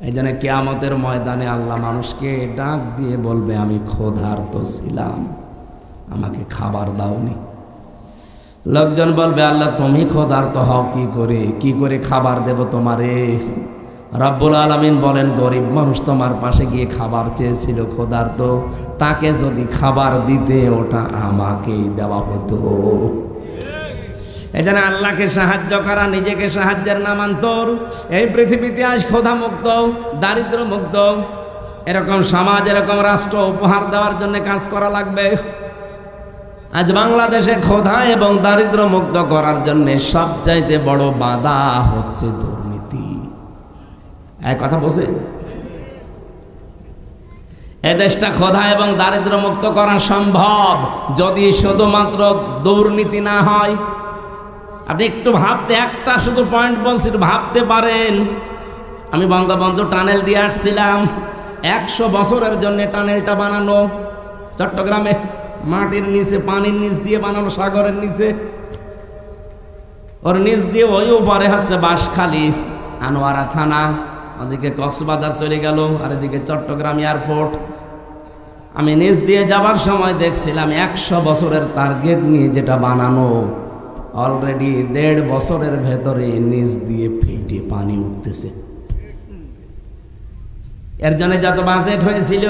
এই জন্য কিয়ামতের ময়দানে আল্লাহ মানুষকে ডাক দিয়ে বলবে আমি ক্ষুধার্ত ছিলাম, আমাকে খাবার দাওনি। লোকজন বলবে আল্লাহ তুমি ক্ষুধার্ত হও কি করে, কি করে খাবার দেব তোমারে? রব্বুল আলামিন বলেন গরিব মানুষ তোমার পাশে গিয়ে খাবার চেয়েছিল, ক্ষুধার্ত, তাকে যদি খাবার দিতে ওটা আমাকেই দেওয়া হতো। এই জন্য আল্লাহকে সাহায্য করা নিজেকে সাহায্যের নামান্তর। এই পৃথিবীতে আজ ক্ষুধা মুক্ত, দারিদ্র মুক্ত এরকম সমাজ, এরকম রাষ্ট্র উপহার দেওয়ার জন্য কাজ করা লাগবে। আজ বাংলাদেশে ক্ষুধা এবং দারিদ্র মুক্ত করার জন্য সবচাইতে বড় বাধা হচ্ছে দুর্নীতি। এক কথা বলছে, এ দেশটা ক্ষুধা এবং দারিদ্র মুক্ত করা সম্ভব যদি শুধুমাত্র দুর্নীতি না হয়। আপনি একটু ভাবতে, একটা শুধু পয়েন্ট বলছি, ভাবতে পারেন। আমি বঙ্গবন্ধু টানেল দিয়ে আসছিলাম, 100 বছরের জন্য টানেলটা বানানো চট্টগ্রামে, মাটির নিচে, পানির নিচ দিয়ে বানানো, সাগরের নিচে, ওর নিচ দিয়ে ওই উপরে হচ্ছে বাঁশখালী, আনোয়ারা থানা, ওদিকে কক্সবাজার চলে গেল, আর এদিকে চট্টগ্রাম এয়ারপোর্ট। আমি নিচ দিয়ে যাবার সময় দেখছিলাম 100 বছরের টার্গেট নিয়ে যেটা বানানো, অলরেডি 1.5 বছরের ভেতরে নিচ দিয়ে ফেটে পানি উঠতেছে। এর জন্য যত বাজেট হয়েছিল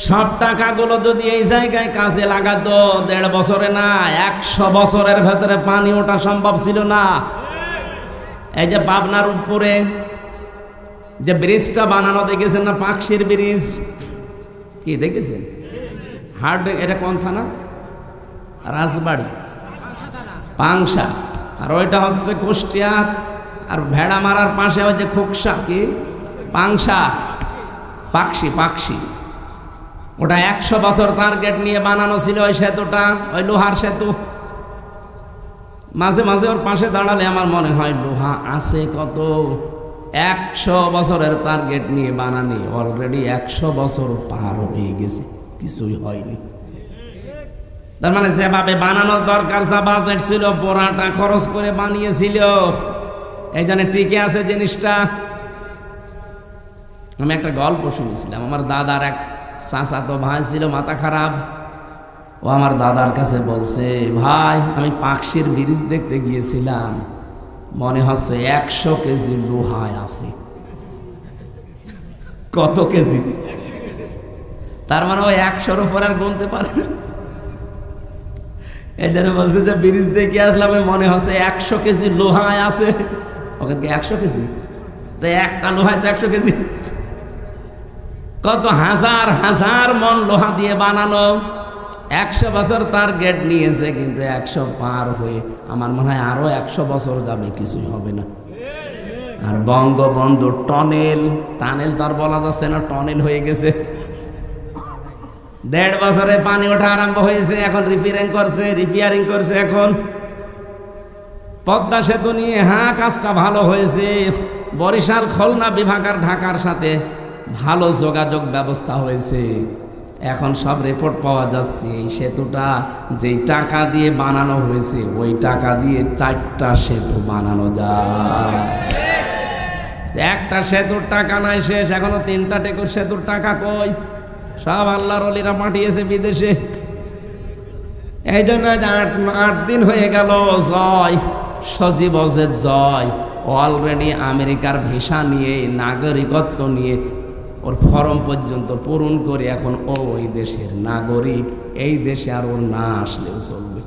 সব টাকাগুলো যদি এই জায়গায় কাজে লাগাতো, 1.5 বছরে না 100 বছরের ভেতরে পানি ওঠা সম্ভব ছিল না। এই যে পাবনার উপরে যে ব্রিজটা বানানো দেখেছেন না, পাকশির ব্রিজ, কি দেখেছেন? হার্ড, এটা কোন থানা? রাজবাড়ি, পাংশা। আর ওইটা হচ্ছে কুষ্টিয়া আর ভেড়া মারার পাশে ওই যে খোকসা কি পাংশা পাকশি ওটা 100 বছর টার্গেট নিয়ে বানানো ছিল ওই সেতুটা, ওই লোহার সেতু। মাঝে মাঝে ওর পাশে দাঁড়ালে আমার মনে হয় লোহা আছে কত। 100 বছরের টার্গেট নিয়ে বানানি, অলরেডি 100 বছর পার হয়ে গেছে, কিছুই হয়নি। তার মানে যেভাবে বানানোর দরকার, যা বাজেট ছিল পুরাটা খরচ করে বানিয়েছিল, এই জন্য টিকে আছে জিনিসটা। আমি একটা গল্প শুনেছিলাম, আমার দাদার এক চাচাতো ভাই ছিল মাথা খারাপ। ও আমার দাদার কাছে বলছে, ভাই আমি পাকশির ব্রিজ দেখতে গিয়েছিলাম, মনে হচ্ছে 100 কেজি লোহায় আছে। কত কেজি? তার মানে ও 100-র উপর আর গুনতে পারে না। এই জন্য বলছে যে ব্রিজ দেখে আসলাম, মনে হচ্ছে 100 কেজি লোহায় আছে। ওখানে 100 কেজি? তো একটা লোহায় তো 100 কেজি। কত হাজার হাজার মন লোহা দিয়ে বানানো, 100 বছর তার গেট নিয়েছে, কিন্তু 100 পার হয়ে আমার মনে হয় আরো 100 বছর যাবে, কিছুই হবে না। আর বঙ্গবন্ধু টানেল তার বলা যাচ্ছে না, টনেল হয়ে গেছে। 1.5 বছরে পানি ওঠা আরম্ভ হয়েছে, এখন রিপেয়ারিং করছে। এখন পদ্মা সেতু নিয়ে কাজটা ভালো হয়েছে। বরিশাল খুলনা বিভাগ আর ঢাকার সাথে ভালো যোগাযোগ ব্যবস্থা হয়েছে। এখন সব রিপোর্ট পাওয়া যাচ্ছে এই সেতুটা যেই টাকা দিয়ে বানানো হয়েছে, ওই টাকা দিয়ে 4টা সেতু বানানো যায়। একটা সেতুর টাকা নাই শেষ, এখনো 3টা সেতুর টাকা কই? সব আল্লাহর ওলিরা পাঠিয়েছে বিদেশে। এই জন্য 8 দিন হয়ে গেল জয় সজীব অজেদ জয় অলরেডি আমেরিকার ভিসা নিয়ে, নাগরিকত্ব নিয়ে ওর ফর্ম পর্যন্ত পূরণ করে এখন ওই দেশের নাগরিক। এই দেশে আর ওর না আসলেও চলবে।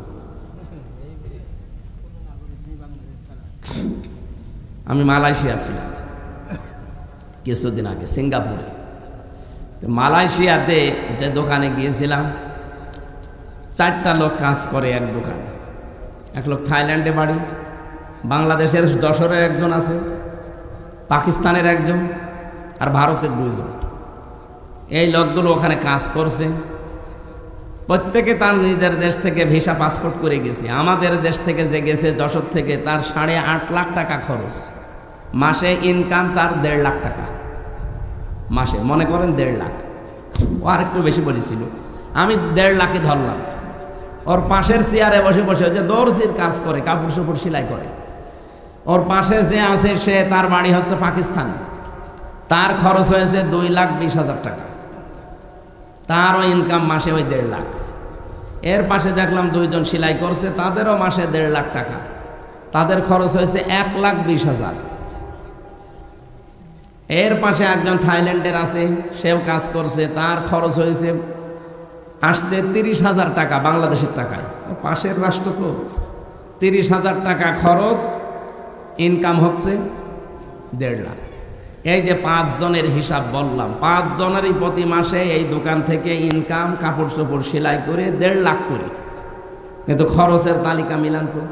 আমি মালয়েশিয়া ছিলাম কিছুদিন আগে, সিঙ্গাপুরে। মালয়েশিয়াতে যে দোকানে গিয়েছিলাম, 4টা লোক কাজ করে এক দোকানে। এক লোক থাইল্যান্ডে বাড়ি, বাংলাদেশের যশোরের একজন আছে, পাকিস্তানের একজন, আর ভারতের 2 জন। এই লোকগুলো ওখানে কাজ করছে। প্রত্যেকে তার নিজের দেশ থেকে ভিসা পাসপোর্ট করে গেছে। আমাদের দেশ থেকে যে গেছে যশোর থেকে, তার 8.5 লাখ টাকা খরচ। মাসে ইনকাম তার 1.5 লাখ টাকা মাসে, মনে করেন 1.5 লাখ। ও আর একটু বেশি বলেছিল, আমি 1.5 লাখে ধরলাম। ওর পাশের চেয়ারে বসে বসে যে দর্জির কাজ করে, কাপড় চোপড় সেলাই করে, ওর পাশে যে আছে সে, তার বাড়ি হচ্ছে পাকিস্তানে। তার খরচ হয়েছে 2,20,000 টাকা। তারও ইনকাম মাসে ওই 1.5 লাখ। এর পাশে দেখলাম 2 জন সেলাই করছে, তাদেরও মাসে 1.5 লাখ টাকা। তাদের খরচ হয়েছে 1,20,000। এর পাশে একজন থাইল্যান্ডের আছে, সেও কাজ করছে, তার খরচ হয়েছে আসতে 30,000 টাকা বাংলাদেশের টাকায়। পাশের রাষ্ট্র তো। 30,000 টাকা খরচ, ইনকাম হচ্ছে 1.5 লাখ। এই যে 5 জনের হিসাব বললাম, 5 জনেরই প্রতি মাসে এই দোকান থেকে ইনকাম, কাপড় চোপড় সেলাই করে 1.5 লাখ করে। কিন্তু খরচের তালিকা মিলান তো,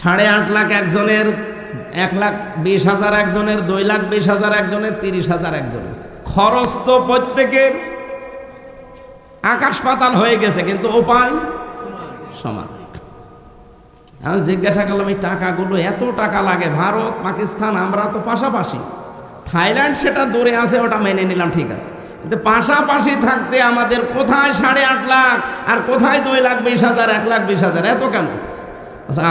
8.5 লাখ একজনের, 1,20,000 একজনের, 2,20,000 একজনের, 30,000 একজনের। খরচ তো প্রত্যেকের আকাশ পাতাল হয়ে গেছে, কিন্তু উপায় সমান। আমি জিজ্ঞাসা করলাম, এই টাকাগুলো, এত টাকা লাগে? ভারত পাকিস্তান আমরা তো পাশাপাশি, থাইল্যান্ড সেটা দূরে আছে, ওটা মেনে নিলাম, ঠিক আছে, কিন্তু পাশাপাশি থাকতে আমাদের কোথায় 8.5 লাখ আর কোথায় 2,20,000, 1,20,000? এত কেন?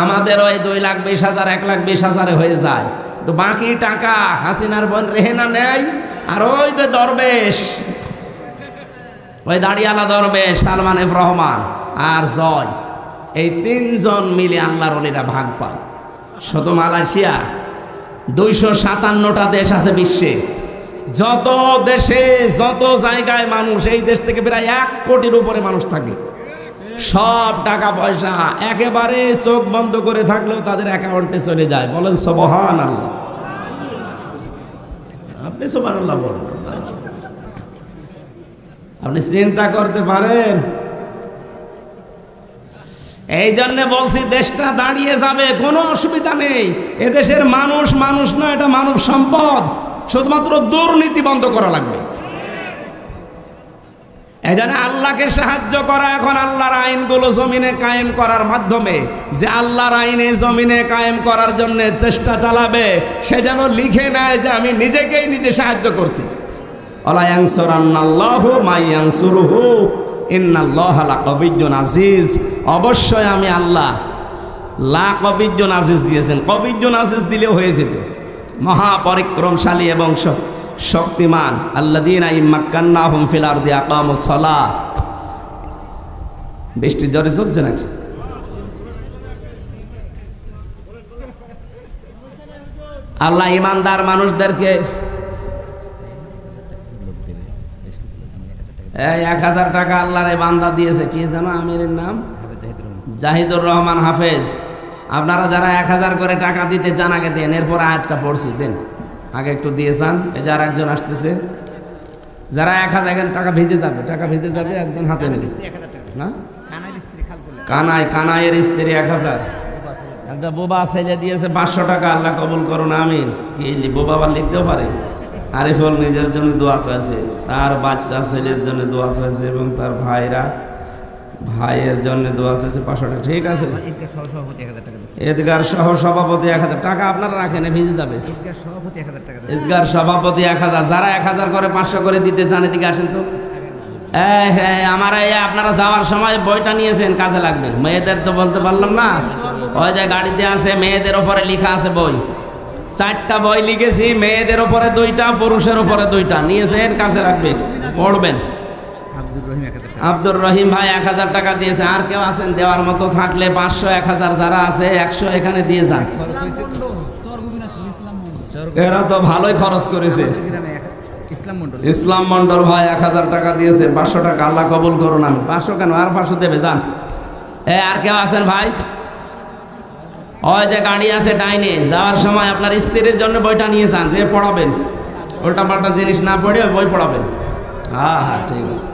আমাদের ওই 2,20,000, 1,20,000 হয়ে যায়, তো বাকি টাকা হাসিনার বোন রেহেনা নেয়। আর ওই যে দরবেশ, ওই দাড়িয়ালা দরবেশ সালমান এফ রহমান আর জয়, এই 3 জন মিলে আল্লাহর ওলিরা ভাগ পায়। শুধু মালয়েশিয়া 257টা দেশ আছে বিশ্বে। যত দেশে যত জায়গায় মানুষ, এই দেশ থেকে প্রায় 1 কোটির উপরে মানুষ থাকে। সব টাকা পয়সা একেবারে চোখ বন্ধ করে থাকলেও তাদের অ্যাকাউন্টে চলে যায়। বলেন সুবহানাল্লাহ। আপনি সুবহানাল্লাহ বলেন। আপনি চিন্তা করতে পারেন এই জন্য বলছি দেশটা দাঁড়িয়ে যাবে, কোনো অসুবিধা নেই। এদেশের মানুষ মানুষ না, এটা মানব সম্পদ। শুধুমাত্র দুর্নীতি বন্ধ করা লাগবে। এই জন্য আল্লাহকে সাহায্য করা, এখন আল্লাহর আইনগুলো জমিনে কায়েম করার মাধ্যমে, যে আল্লাহর আইনে জমিনে কায়েম করার জন্য চেষ্টা চালাবে, সে যেন লিখে নেয় যে আমি নিজেকেই নিজে সাহায্য করছি। আলা ইয়ানসুরান্নাল্লাহু মা ইয়ানসুরুহু ইন্নাল্লাহা লাকাবিয়্যুন আজিজ। অবশ্যই আমি আল্লাহ লাকাবিয়্যুন আজিজ দিয়েছেন। কবিয়্যুন আজিজ দিলেও হয়ে যেত, মহাপরিক্রমশালী এবং শক্তিমান। আল্লাযীনা ইম্মাক্কান্নাহুম ফিল আরদি আকামুস সালাহ। বৃষ্টি জোরে চলছে নাকি? আল্লাহ ইমানদার মানুষদেরকে এই 1000 টাকা আল্লাহর এই বান্দা দিয়েছে। কি জানো আমিরের নাম? জাহিদুর রহমান হাফেজ। আপনারা যারা 1000 করে টাকা দিতে চান আগে দেন, এরপর আয়াতটা পড়ছি, দেন আগে একটু দিয়ে যান। এই যে আরেকজন আসতেছে, যারা 1000 টাকা ভিজে যাবে, টাকা ভিজে যাবে, একজন হাতে নেবে না। কানাইয়ের স্ত্রী 1000। একটা বোবা ছেলে দিয়েছে 500 টাকা। আল্লাহ কবুল করুন, আমিন। কি বোবা আবার লিখতেও পারে? আরিফুল নিজের জন্য দোয়া চাইছে, তার বাচ্চা ছেলের জন্য দোয়া চাইছে, এবং তার ভাইয়ের জন্য দোয়া চাইছে 500 টাকা। ঠিক আছে, ঈদগার সহ সভাপতি 1000 টাকা আপনারা রাখেন, ভিজে যাবে। ঈদগার সভাপতি 1000। যারা 1000 করে 500 করে দিতে চান এদিকে আসেন তো। হ্যাঁ, আমার এই আপনারা যাওয়ার সময় বইটা নিয়েছেন, কাজে লাগবে। মেয়েদের তো বলতে পারলাম না, ওই যে গাড়িতে আছে, মেয়েদের ওপরে লেখা আছে বই। 4টা বই লিখেছি, মেয়েদের ওপরে 2টা, পুরুষের ওপরে 2টা। নিয়েছেন, কাজে লাগবে, পড়বেন। আব্দুর রহিম ভাই 1000 টাকা দিয়েছে। আর কেউ আছেন দেওয়ার মতো? থাকলে 500, 1000 যারা আছে 100 এখানে দিয়ে যান। এরা তো ভালোই খরচ করেছে। ইসলাম মন্ডল ভাই 1000 টাকা দিয়েছে, 500 টাকা। আল্লাহ কবুল করুন। আমি 500 কেন, আর 500 দেবে, যান। আর কেউ আছেন ভাই? ওই যে গাড়ি আছে ডাইনে, যাওয়ার সময় আপনার স্ত্রীর জন্য বইটা নিয়ে যান, যে পড়াবেন। উল্টা পাল্টা জিনিস না পড়ে বই পড়াবেন। হ্যাঁ, ঠিক আছে।